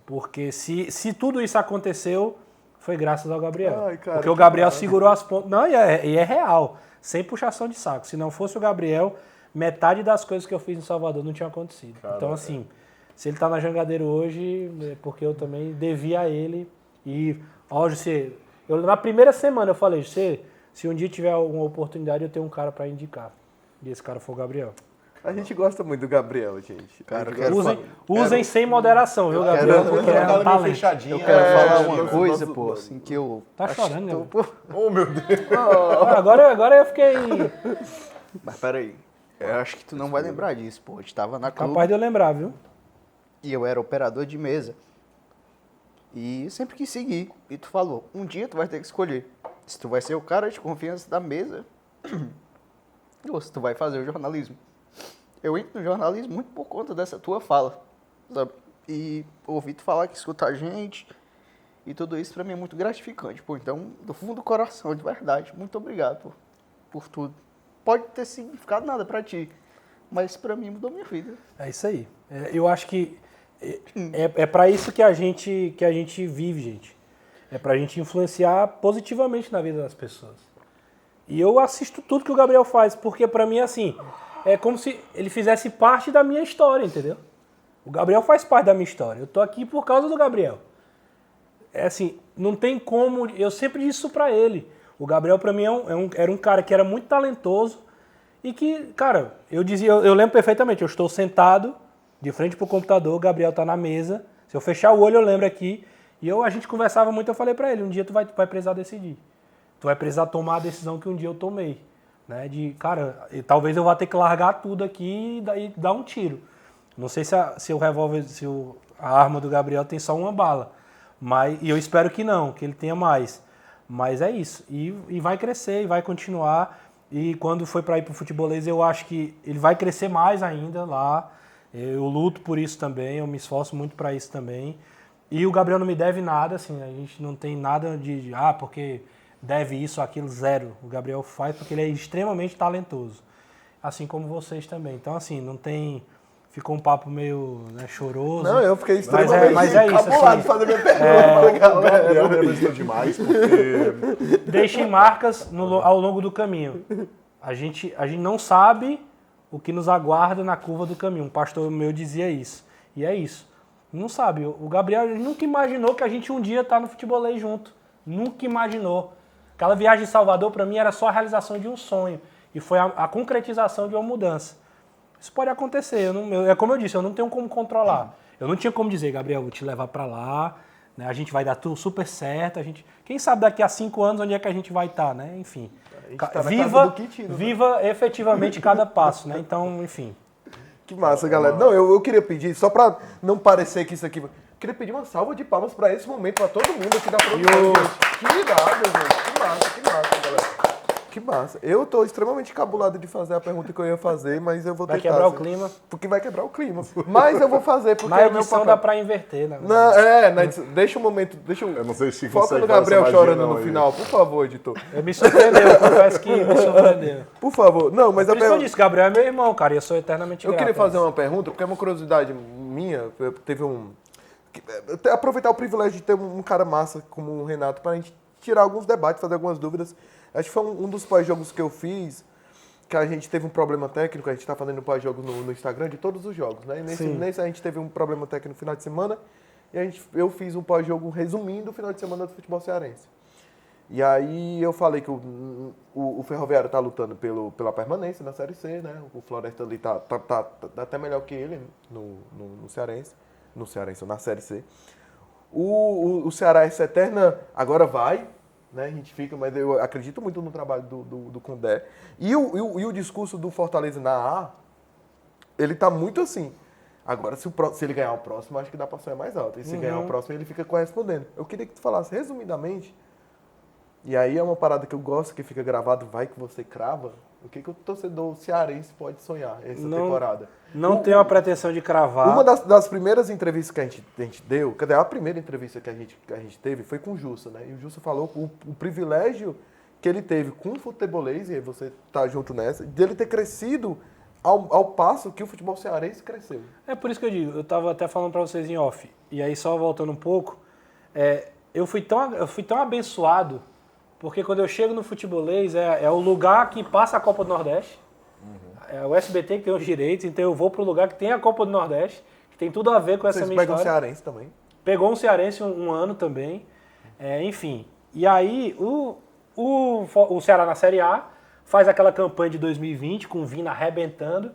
porque se tudo isso aconteceu, foi graças ao Gabriel. Ai, cara, porque o Gabriel segurou as pontas. Não, e é real, sem puxação de saco. Se não fosse o Gabriel, metade das coisas que eu fiz em Salvador não tinha acontecido. Caramba. Então, assim, se ele está na Jangadeiro hoje, é porque eu também devia a ele. E, hoje, na primeira semana eu falei, se um dia tiver alguma oportunidade, eu tenho um cara para indicar. E esse cara foi o Gabriel. A gente gosta muito do Gabriel, gente. Cara, eu A gente quero gosta- Usem sem moderação, viu, Gabriel? Porque é um talento. fechadinho. Eu quero falar uma nosso- coisa, pô, assim, que eu... Tá acho chorando, que tô- né? pô, Oh, meu Deus. Agora eu fiquei Mas peraí, eu acho que tu não vai lembrar disso, pô. A gente tava na clube capaz de eu lembrar, viu? e eu era operador de mesa. E sempre quis seguir. E tu falou, um dia tu vai ter que escolher se tu vai ser o cara de confiança da mesa ou se tu vai fazer o jornalismo. Eu entro no jornalismo muito por conta dessa tua fala, sabe? E ouvir tu falar que escuta a gente e tudo isso pra mim é muito gratificante, pô. Então, do fundo do coração, de verdade, muito obrigado por tudo. Pode ter significado nada pra ti, mas pra mim mudou minha vida. É isso aí. Eu acho que É para isso que a gente vive, gente. É pra gente influenciar positivamente na vida das pessoas. E eu assisto tudo que o Gabriel faz, porque pra mim, assim, é como se ele fizesse parte da minha história, entendeu? O Gabriel faz parte da minha história. Eu tô aqui por causa do Gabriel. É assim, não tem como... Eu sempre disse isso pra ele. O Gabriel, pra mim, era um cara que era muito talentoso e que, cara, eu lembro perfeitamente, eu estou sentado de frente pro computador, o Gabriel tá na mesa. Se eu fechar o olho, eu lembro aqui. E a gente conversava muito, eu falei pra ele, um dia tu vai precisar decidir. Tu vai precisar tomar a decisão que um dia eu tomei. Né? Cara, talvez eu vá ter que largar tudo aqui e dar um tiro. Não sei se o revólver, a arma do Gabriel tem só uma bala. E eu espero que não, que ele tenha mais. Mas é isso. E vai crescer, e vai continuar. E quando foi para ir pro futebolês, eu acho que ele vai crescer mais ainda lá. Eu luto por isso também, eu me esforço muito para isso também. E o Gabriel não me deve nada, assim, a gente não tem nada porque deve isso, aquilo, zero. O Gabriel faz porque ele é extremamente talentoso. Assim como vocês também. Então, assim, não tem... Ficou um papo meio choroso. Não, eu fiquei extremamente mas é isso, cabulado assim, de fazer minha pergunta. O Gabriel representou demais, porque... Deixem marcas ao longo do caminho. A gente não sabe o que nos aguarda na curva do caminho. Um pastor meu dizia isso. E é isso. Não sabe. O Gabriel nunca imaginou que a gente um dia tá no futebolês junto. Nunca imaginou. Aquela viagem de Salvador, para mim, era só a realização de um sonho. E foi a concretização de uma mudança. Isso pode acontecer. É como eu disse, eu não tenho como controlar. Eu não tinha como dizer, Gabriel, vou te levar para lá, né, a gente vai dar tudo super certo. Quem sabe daqui a 5 anos onde é que a gente vai estar, né? Enfim. Tá viva Efetivamente cada passo, né? Então, enfim. Que massa, galera. Não, eu queria pedir, só pra não parecer que isso aqui... Queria pedir uma salva de palmas pra esse momento, pra todo mundo aqui da produção. Que irado, gente. Que massa, galera. Que massa. Eu tô extremamente cabulado de fazer a pergunta que eu ia fazer, mas eu vou tentar. Vai quebrar o assim, clima. Porque vai quebrar o clima. Mas eu vou fazer, porque Na é meu edição papel. dá pra inverter, né? Deixa um momento, Eu não sei se foca consegue no fazer Gabriel essa magia, chorando não, no aí. final, por favor, editor. Me surpreendeu, confesso que me surpreendeu. Por favor. Não, mas Por isso que eu disse, Gabriel é meu irmão, cara, e eu sou eternamente eu grato. queria fazer uma pergunta, porque é uma curiosidade minha. Aproveitar o privilégio de ter um cara massa como o Renato pra gente tirar alguns debates, fazer algumas dúvidas. Acho que foi um dos pós-jogos que eu fiz, que a gente teve um problema técnico, a gente tá fazendo pós-jogos no Instagram de todos os jogos, né? E nesse a gente teve um problema técnico no final de semana, e eu fiz um pós-jogo resumindo o final de semana do futebol cearense. E aí eu falei que o Ferroviário tá lutando pela permanência na Série C, né? O Floresta ali tá até melhor que ele no Cearense. No Cearense, na Série C. O Ceará, essa eterna, agora vai, né? A gente fica, mas eu acredito muito no trabalho do Condé. E o discurso do Fortaleza na A, ele tá muito assim. Agora, se ele ganhar o próximo, acho que dá pra sonhar mais alto. E se ganhar o próximo, ele fica correspondendo. Eu queria que tu falasse resumidamente, e aí é uma parada que eu gosto, que fica gravado, vai que você crava. O que o torcedor cearense pode sonhar essa temporada? Não tenho a pretensão de cravar. Uma das primeiras entrevistas que a gente deu, cadê a primeira entrevista que a gente teve foi com o Jussa, né? E o Jussa falou o privilégio que ele teve com o futebolês, e aí você tá junto nessa, dele ter crescido ao passo que o futebol cearense cresceu. É por isso que eu digo, eu tava até falando pra vocês em off, e aí só voltando um pouco, eu fui tão abençoado, porque quando eu chego no futebolês, é o lugar que passa a Copa do Nordeste, é o SBT que tem os direitos, então eu vou pro lugar que tem a Copa do Nordeste, que tem tudo a ver com essa Vocês minha pegam história. o cearense também. Pegou um cearense um ano também, enfim. E aí o Ceará na Série A faz aquela campanha de 2020 com o Vina arrebentando.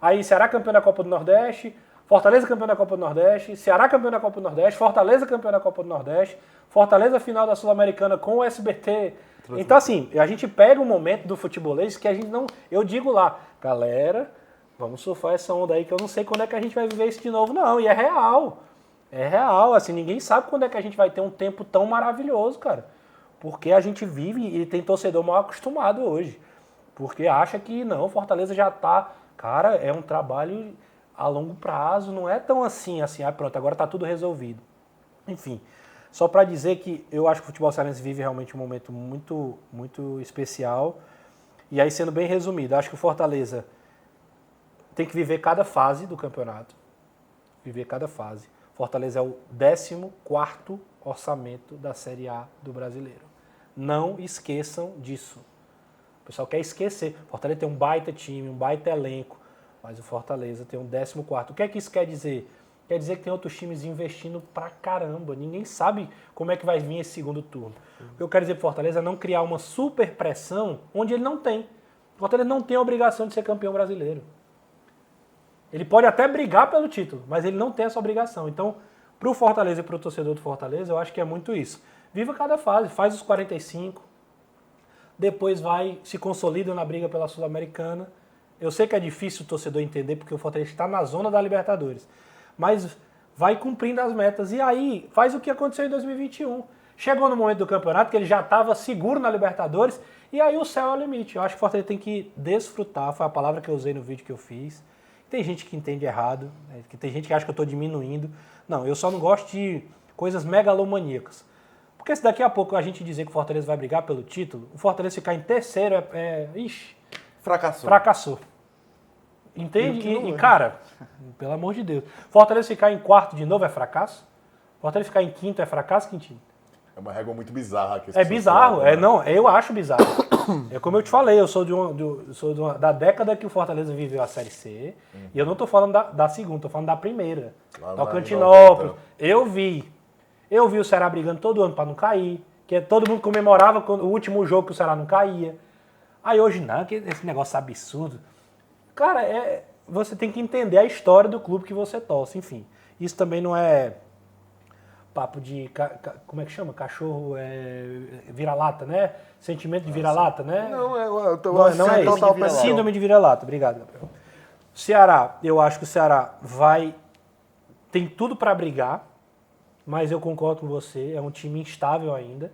Aí Ceará campeão da Copa do Nordeste, Fortaleza campeão da Copa do Nordeste, Ceará campeão da Copa do Nordeste, Fortaleza campeão da Copa do Nordeste, Fortaleza final da Sul-Americana com o SBT. Então assim, a gente pega um momento do futebolês que a gente não... Eu digo lá, galera, vamos surfar essa onda aí que eu não sei quando é que a gente vai viver isso de novo não. E é real. É real, assim, ninguém sabe quando é que a gente vai ter um tempo tão maravilhoso, cara. Porque a gente vive e tem torcedor mal acostumado hoje. Porque acha que não, Fortaleza já tá... Cara, é um trabalho a longo prazo, não é tão assim, pronto, agora tá tudo resolvido. Enfim, só para dizer que eu acho que o futebol cearense vive realmente um momento muito, muito especial. E aí, sendo bem resumido, acho que o Fortaleza tem que viver cada fase do campeonato. viver cada fase. Fortaleza é o 14º orçamento da Série A do Brasileiro. Não esqueçam disso. O pessoal quer esquecer. O Fortaleza tem um baita time, um baita elenco, mas o Fortaleza tem um 14º. O que é que isso quer dizer? Quer dizer que tem outros times investindo pra caramba. Ninguém sabe como é que vai vir esse segundo turno. O que eu quero dizer pro Fortaleza é não criar uma super pressão onde ele não tem. O Fortaleza não tem a obrigação de ser campeão brasileiro. Ele pode até brigar pelo título, mas ele não tem essa obrigação. Então, pro Fortaleza e pro torcedor do Fortaleza, eu acho que é muito isso. Viva cada fase, faz os 45, depois vai, se consolida na briga pela Sul-Americana. Eu sei que é difícil o torcedor entender, porque o Fortaleza está na zona da Libertadores. Mas vai cumprindo as metas. E aí, faz o que aconteceu em 2021. Chegou no momento do campeonato que ele já estava seguro na Libertadores, e aí o céu é o limite. Eu acho que o Fortaleza tem que desfrutar, foi a palavra que eu usei no vídeo que eu fiz. Tem gente que entende errado, né? Que tem gente que acha que eu estou diminuindo. Não, eu só não gosto de coisas megalomaníacas. Porque se daqui a pouco a gente dizer que o Fortaleza vai brigar pelo título, o Fortaleza ficar em terceiro fracassou. Entende? E, cara, pelo amor de Deus. Fortaleza ficar em quarto de novo é fracasso? Fortaleza ficar em quinto é fracasso, Quintino? É uma régua muito bizarra. Que É bizarro. Eu acho bizarro. É como eu te falei, eu sou da década que o Fortaleza viveu a Série C, e eu não tô falando da segunda, tô falando da primeira. Tocantinópolis. Eu vi o Ceará brigando todo ano para não cair, que todo mundo comemorava o último jogo que o Ceará não caía. Aí hoje não, que esse negócio absurdo. Cara, você tem que entender a história do clube que você torce, enfim. Isso também não é papo de, como é que chama? Cachorro vira-lata, né? Sentimento de vira-lata, né? Não é isso. Síndrome de vira-lata. Obrigado, Gabriel. Ceará, eu acho que o Ceará tem tudo para brigar, mas eu concordo com você, é um time instável ainda.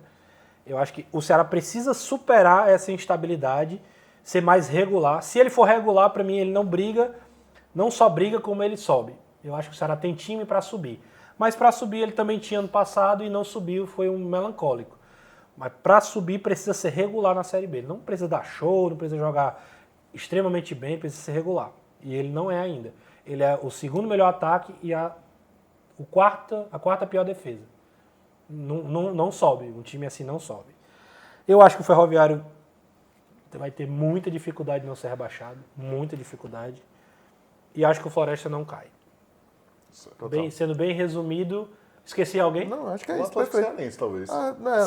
Eu acho que o Ceará precisa superar essa instabilidade, ser mais regular. Se ele for regular, para mim, ele não só briga, como ele sobe. Eu acho que o Ceará tem time para subir. Mas para subir ele também tinha ano passado e não subiu, foi um melancólico. Mas para subir precisa ser regular na Série B. Ele não precisa dar show, não precisa jogar extremamente bem, precisa ser regular. E ele não é ainda. Ele é o segundo melhor ataque e a quarta pior defesa. Não sobe, um time assim não sobe. Eu acho que o Ferroviário vai ter muita dificuldade de não ser rebaixado, muita dificuldade. E acho que o Floresta não cai. Sendo bem resumido, esqueci alguém? Não, acho que é O isso. Atlético Perfeito. Cearense, talvez.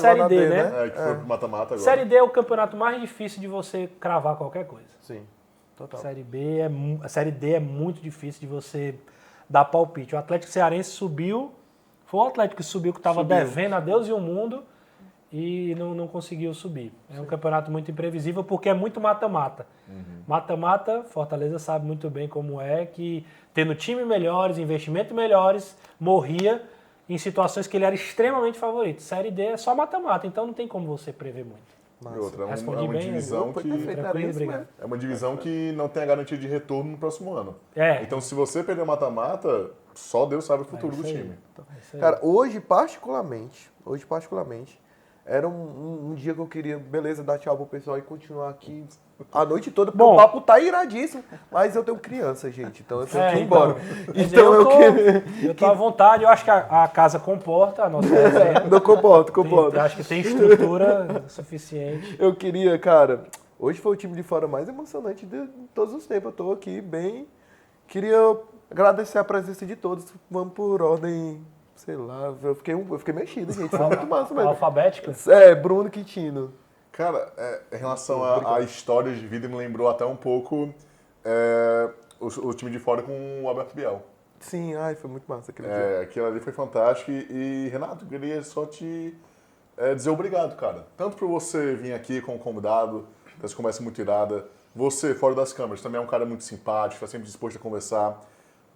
Série D, né? Que foi pro mata-mata agora. Série D é o campeonato mais difícil de você cravar qualquer coisa. Sim, total. A Série D é muito difícil de você dar palpite. O Atlético Cearense subiu, foi o Atlético que subiu, que estava devendo a Deus e o mundo e não conseguiu subir. É um campeonato muito imprevisível porque é muito mata-mata. Mata-mata, Fortaleza sabe muito bem como é, que tendo time melhores, investimento melhores, morria em situações que ele era extremamente favorito. Série D é só mata-mata, então não tem como você prever muito. E outra, é Respondi uma bem, divisão foi que... perfeito. Tranquilo, Era isso obrigado. É uma divisão que não tem a garantia de retorno no próximo ano. Então, se você perder o mata-mata, só Deus sabe o futuro do time. É isso aí. Cara, hoje particularmente, era um dia que eu queria, beleza, dar tchau pro pessoal e continuar aqui a noite toda, porque Bom. o papo tá iradíssimo, mas eu tenho criança, gente, então eu tenho que ir então. embora. Então Eu tô à vontade, eu acho que a casa comporta a nossa resenha. Não comporto. Acho que tem estrutura suficiente. Eu queria, cara, hoje foi o time de fora mais emocionante de todos os tempos, eu tô aqui bem, queria agradecer a presença de todos, vamos por ordem, sei lá, eu fiquei mexido, gente, foi muito massa mesmo. Alfabética? Bruno Quintino. Cara, em relação à história de vida, me lembrou até um pouco o time de fora com o Alberto Biel. Sim, foi muito massa aquele dia. Aquilo ali foi fantástico. E, Renato, eu queria só te dizer obrigado, cara. Tanto por você vir aqui como convidado, essa conversa muito irada. Você, fora das câmeras, também é um cara muito simpático, está sempre disposto a conversar.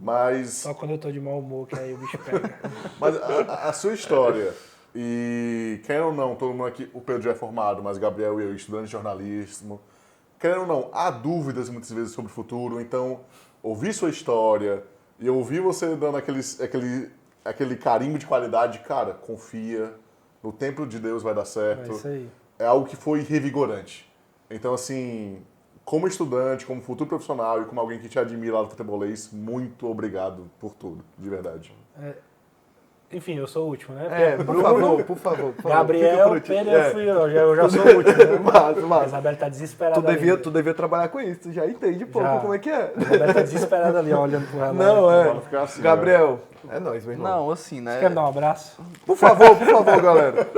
Mas... Só quando eu tô de mau humor, que aí o bicho pega. Mas a sua história, e querendo ou não, todo mundo aqui, o Pedro já é formado, mas Gabriel e eu, estudante de jornalismo, querendo ou não, há dúvidas muitas vezes sobre o futuro, então ouvir sua história e ouvir você dando aquele carimbo de qualidade, cara, confia, no tempo de Deus vai dar certo. É isso aí. É algo que foi revigorante. Então, assim, como estudante, como futuro profissional e como alguém que te admira lá no futebolês, muito obrigado por tudo, de verdade. Enfim, eu sou o último, né? Por favor, por favor. Gabriel, Fica por ti. Pedro, eu já sou o último. Né? Massa, A massa. Isabela tá desesperada Tu devia trabalhar com isso, tu já entende pouco Já. como é que é. A Isabela tá desesperada ali, ó, olhando pro relógio. Não, Bora ficar assim, Gabriel, é nóis, meu irmão. Não, assim, né? Você quer me dar um abraço? Por favor, galera.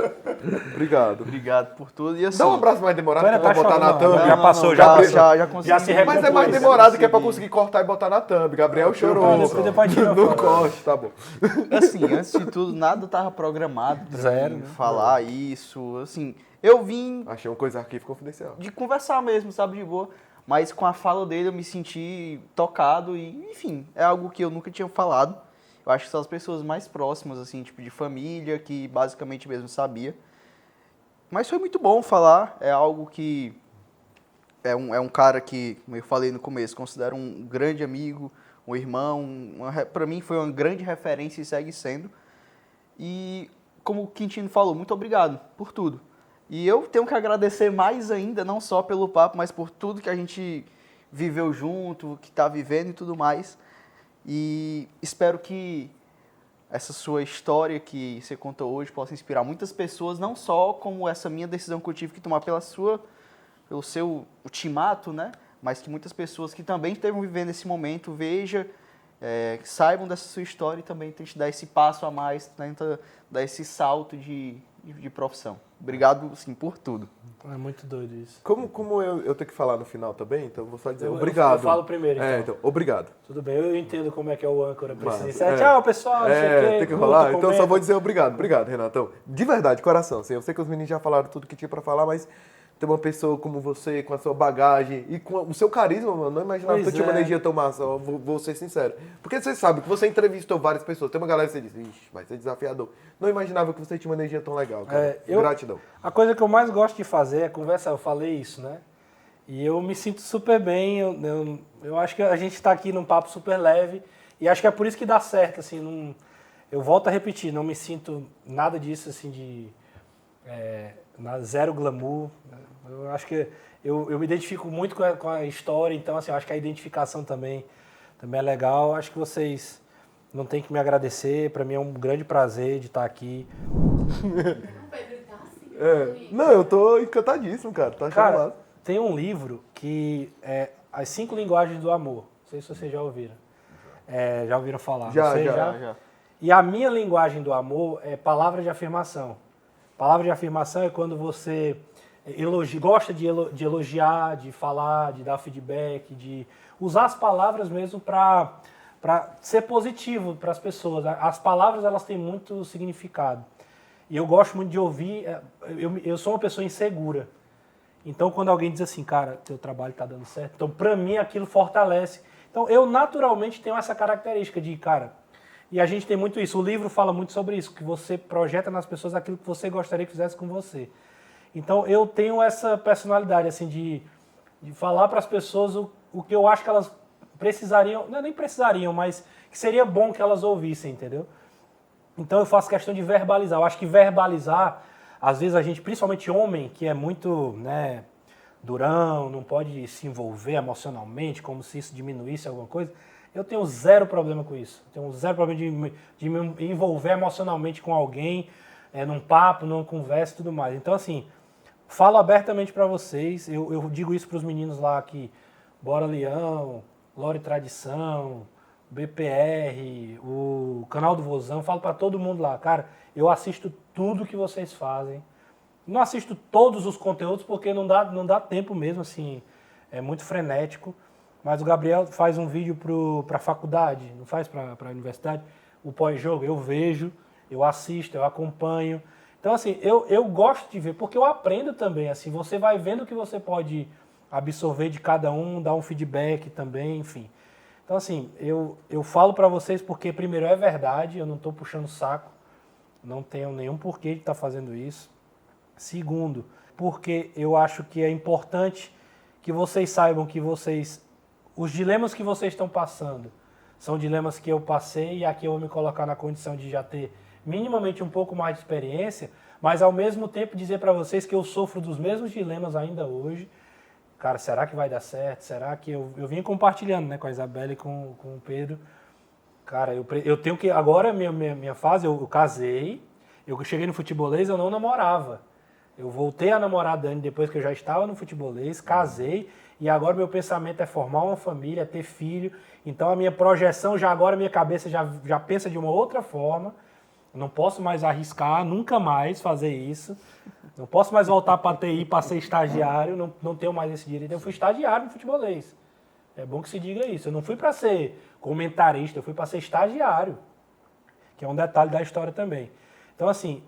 Obrigado. Obrigado por tudo. E assim, Dá um abraço mais demorado Tu ainda pra tá botar na chorando, thumb. não, já passou, já passou. já consegui. Já se Mas é mais recompôs. demorado que é pra conseguir cortar e botar na thumb. Gabriel chorou. Depois tira a No foto. corte, tá bom. Assim, antes de tudo, nada tava programado pra Zero, mim né? falar isso. Assim, eu vim Achei uma coisa arquivo confidencial. de conversar mesmo, sabe, de boa. Mas com a fala dele eu me senti tocado e, enfim, é algo que eu nunca tinha falado. Eu acho que são as pessoas mais próximas, assim, tipo de família, que basicamente mesmo sabia. Mas foi muito bom falar, é algo que é um cara que, como eu falei no começo, considero um grande amigo, um irmão, para mim foi uma grande referência e segue sendo. E como o Quintino falou, muito obrigado por tudo. E eu tenho que agradecer mais ainda, não só pelo papo, mas por tudo que a gente viveu junto, que está vivendo e tudo mais. E espero que essa sua história que você contou hoje possa inspirar muitas pessoas, não só como essa minha decisão que eu tive que tomar pelo seu ultimato, né? Mas que muitas pessoas que também estejam vivendo esse momento que saibam dessa sua história e também tentem dar esse passo a mais, tenta dar esse salto de profissão. Obrigado, sim, por tudo. É muito doido isso. Como eu tenho que falar no final também, então eu vou só dizer Eu obrigado. falo primeiro, então. Então, obrigado. Tudo bem, eu entendo como é que é o âncora presidencial. Massa, Tchau, pessoal, não sei o quê, tem que curta, rolar. Então eu só comenta. vou dizer obrigado. Obrigado, Renatão. De verdade, coração. Assim, eu sei que os meninos já falaram tudo que tinha pra falar, mas ter uma pessoa como você, com a sua bagagem e com o seu carisma, mano, não imaginava que Pois eu tinha uma é. energia tão massa, ó, vou ser sincero. Porque você sabe que você entrevistou várias pessoas, tem uma galera que você diz, ixi, vai ser desafiador. Não imaginava que você tinha uma energia tão legal, cara. Gratidão. A coisa que eu mais gosto de fazer é conversar, eu falei isso, né? E eu me sinto super bem, eu acho que a gente está aqui num papo super leve e acho que é por isso que dá certo, assim, eu volto a repetir, não me sinto nada disso, assim, zero glamour. Eu acho que eu me identifico muito com a história, então, assim, eu acho que a identificação também é legal. Acho que vocês não têm que me agradecer, para mim é um grande prazer de estar aqui. Não, eu tô encantadíssimo, cara. Tá Cara, chamado. tem um livro que é As 5 Linguagens do Amor. Não sei se vocês já ouviram. Já ouviram falar? Já. Vocês E a minha linguagem do amor é palavra de afirmação. Palavra de afirmação é quando você gosta de elogiar, de falar, de dar feedback, de usar as palavras mesmo para ser positivo para as pessoas. As palavras, elas têm muito significado. E eu gosto muito de ouvir. Eu sou uma pessoa insegura. Então, quando alguém diz assim, cara, teu trabalho está dando certo, então, para mim, aquilo fortalece. Então, eu naturalmente tenho essa característica de, cara, e a gente tem muito isso. O livro fala muito sobre isso, que você projeta nas pessoas aquilo que você gostaria que fizesse com você. Então, eu tenho essa personalidade, assim, de falar para as pessoas o que eu acho que elas precisariam, não, nem precisariam, mas que seria bom que elas ouvissem, entendeu? Então, eu faço questão de verbalizar. Eu acho que verbalizar, às vezes a gente, principalmente homem, que é muito, né, durão, não pode se envolver emocionalmente, como se isso diminuísse alguma coisa. Eu tenho zero problema com isso. Tenho zero problema de me envolver emocionalmente com alguém, num papo, numa conversa e tudo mais. Então, assim, falo abertamente para vocês. Eu digo isso para os meninos lá que Bora Leão, Lore Tradição, BPR, o canal do Vozão. Falo para todo mundo lá, cara, eu assisto tudo que vocês fazem. Não assisto todos os conteúdos porque não dá tempo mesmo, assim, é muito frenético. Mas o Gabriel faz um vídeo para a faculdade, não faz para a universidade, o pós-jogo, eu vejo, eu assisto, eu acompanho. Então, assim, eu gosto de ver, porque eu aprendo também, assim, você vai vendo o que você pode absorver de cada um, dar um feedback também, enfim. Então, assim, eu falo para vocês porque, primeiro, é verdade, eu não estou puxando saco, não tenho nenhum porquê de estar fazendo isso. Segundo, porque eu acho que é importante que vocês saibam que os dilemas que vocês estão passando são dilemas que eu passei e aqui eu vou me colocar na condição de já ter minimamente um pouco mais de experiência, mas ao mesmo tempo dizer para vocês que eu sofro dos mesmos dilemas ainda hoje cara, será que vai dar certo? Será que eu vinha compartilhando, né, com a Isabela e com o Pedro. Cara, eu tenho que... Agora, minha fase, eu casei, eu cheguei no futebolês, eu não namorava. Eu voltei a namorar a Dani depois que eu já estava no futebolês, casei, e agora meu pensamento é formar uma família, ter filho. Então a minha projeção, já agora minha cabeça já pensa de uma outra forma. Não posso mais arriscar, nunca mais fazer isso. Não posso mais voltar para a TI para ser estagiário, não tenho mais esse direito. Eu fui estagiário no futebolês. É bom que se diga isso. Eu não fui para ser comentarista, eu fui para ser estagiário, que é um detalhe da história também. Então, assim,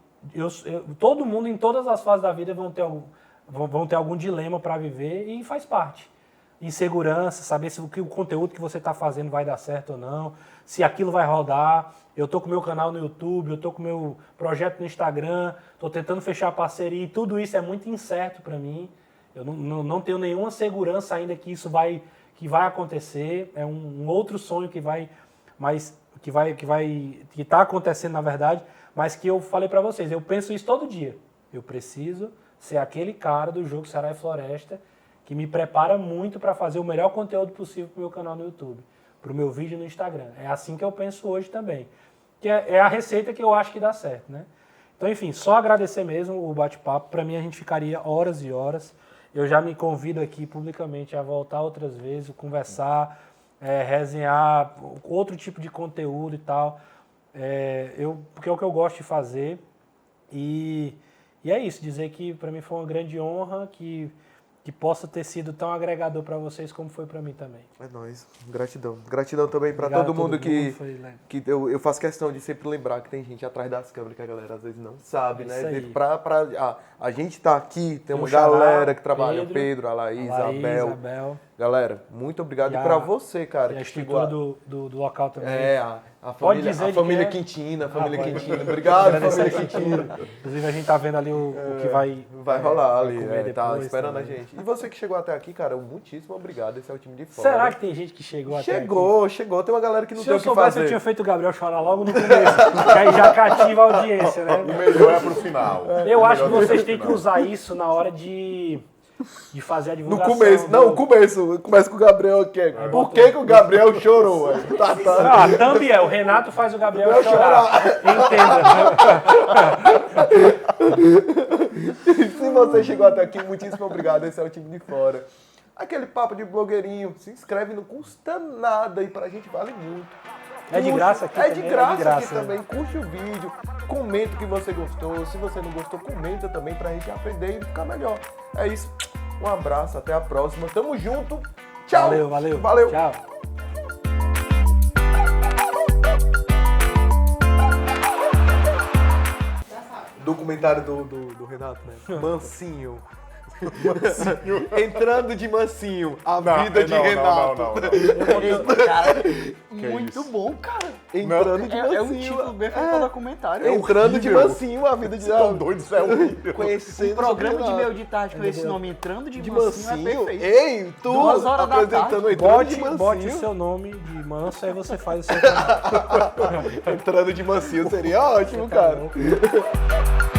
todo mundo em todas as fases da vida vão ter algum dilema para viver e faz parte. Insegurança, saber se o conteúdo que você está fazendo vai dar certo ou não, se aquilo vai rodar. Eu estou com o meu canal no YouTube, eu estou com o meu projeto no Instagram, estou tentando fechar parceria e tudo isso é muito incerto para mim. Eu não tenho nenhuma segurança ainda que isso vai acontecer. É um outro sonho que está acontecendo na verdade, mas que eu falei para vocês, eu penso isso todo dia. Eu preciso ser aquele cara do jogo Ceará e Floresta que me prepara muito para fazer o melhor conteúdo possível para o meu canal no YouTube, para o meu vídeo no Instagram. É assim que eu penso hoje também. Que é a receita que eu acho que dá certo, né? Então, enfim, só agradecer mesmo o bate-papo. Para mim, a gente ficaria horas e horas. Eu já me convido aqui publicamente a voltar outras vezes, conversar, resenhar, outro tipo de conteúdo e tal. Porque é o que eu gosto de fazer. E é isso, dizer que para mim foi uma grande honra que possa ter sido tão agregador para vocês como foi para mim também. É nóis. Gratidão. Gratidão também para Obrigado todo mundo que eu faço questão de sempre lembrar que tem gente atrás das câmeras que a galera às vezes não sabe, né? Isso aí. A gente tá aqui, tem uma Xará, galera que trabalha, Pedro, a Laís, a Abel. Galera, muito obrigado. E pra você, cara. E a que estrutura do local também. A Pode família, dizer a família que é. Quintina, a família Quintina. Obrigado, família Quintina. Inclusive, a gente tá vendo ali o que vai rolar ali, comer tá depois esperando também. a gente. E você que chegou até aqui, cara, muitíssimo obrigado. Esse é o time de fora. Será que tem gente que chegou até aqui? Chegou. Tem uma galera que não Se tem eu o que soubesse, fazer. eu tinha feito o Gabriel chorar logo no começo, que aí já cativa a audiência, né? O melhor é pro final. Eu acho que vocês têm que usar isso na hora de fazer a No divulgação. começo, não, começa com o Gabriel aqui. Por que o Gabriel chorou? También, o Renato faz o Gabriel chorar. Entenda. Se você chegou até aqui, muitíssimo obrigado. Esse é o time de fora. Aquele papo de blogueirinho, se inscreve, não custa nada e pra gente vale muito. É de graça aqui É também, de graça aqui né? também. Curte o vídeo, comenta o que você gostou. Se você não gostou, comenta também pra gente aprender e ficar melhor. É isso. Um abraço, até a próxima. Tamo junto. Tchau. Valeu. Tchau. Documentário do Renato, né? Mansinho. Entrando de mansinho. A vida de Renato. Cara, muito bom, cara. Entrando de mansinho. É um título bem feito pra documentário. Entrando de horrível. mansinho, a vida de Vocês estão doidos, isso é horrível. Conhecendo Um programa de Renato. meio de tarde com esse nome, Entrando de Mansinho, é perfeito. Ei, tu 2 horas da apresentando tarde. Entrando de Bote o mansinho. seu nome de manso, aí você faz o seu canal. Entrando de mansinho seria ótimo, cara. Tá bom.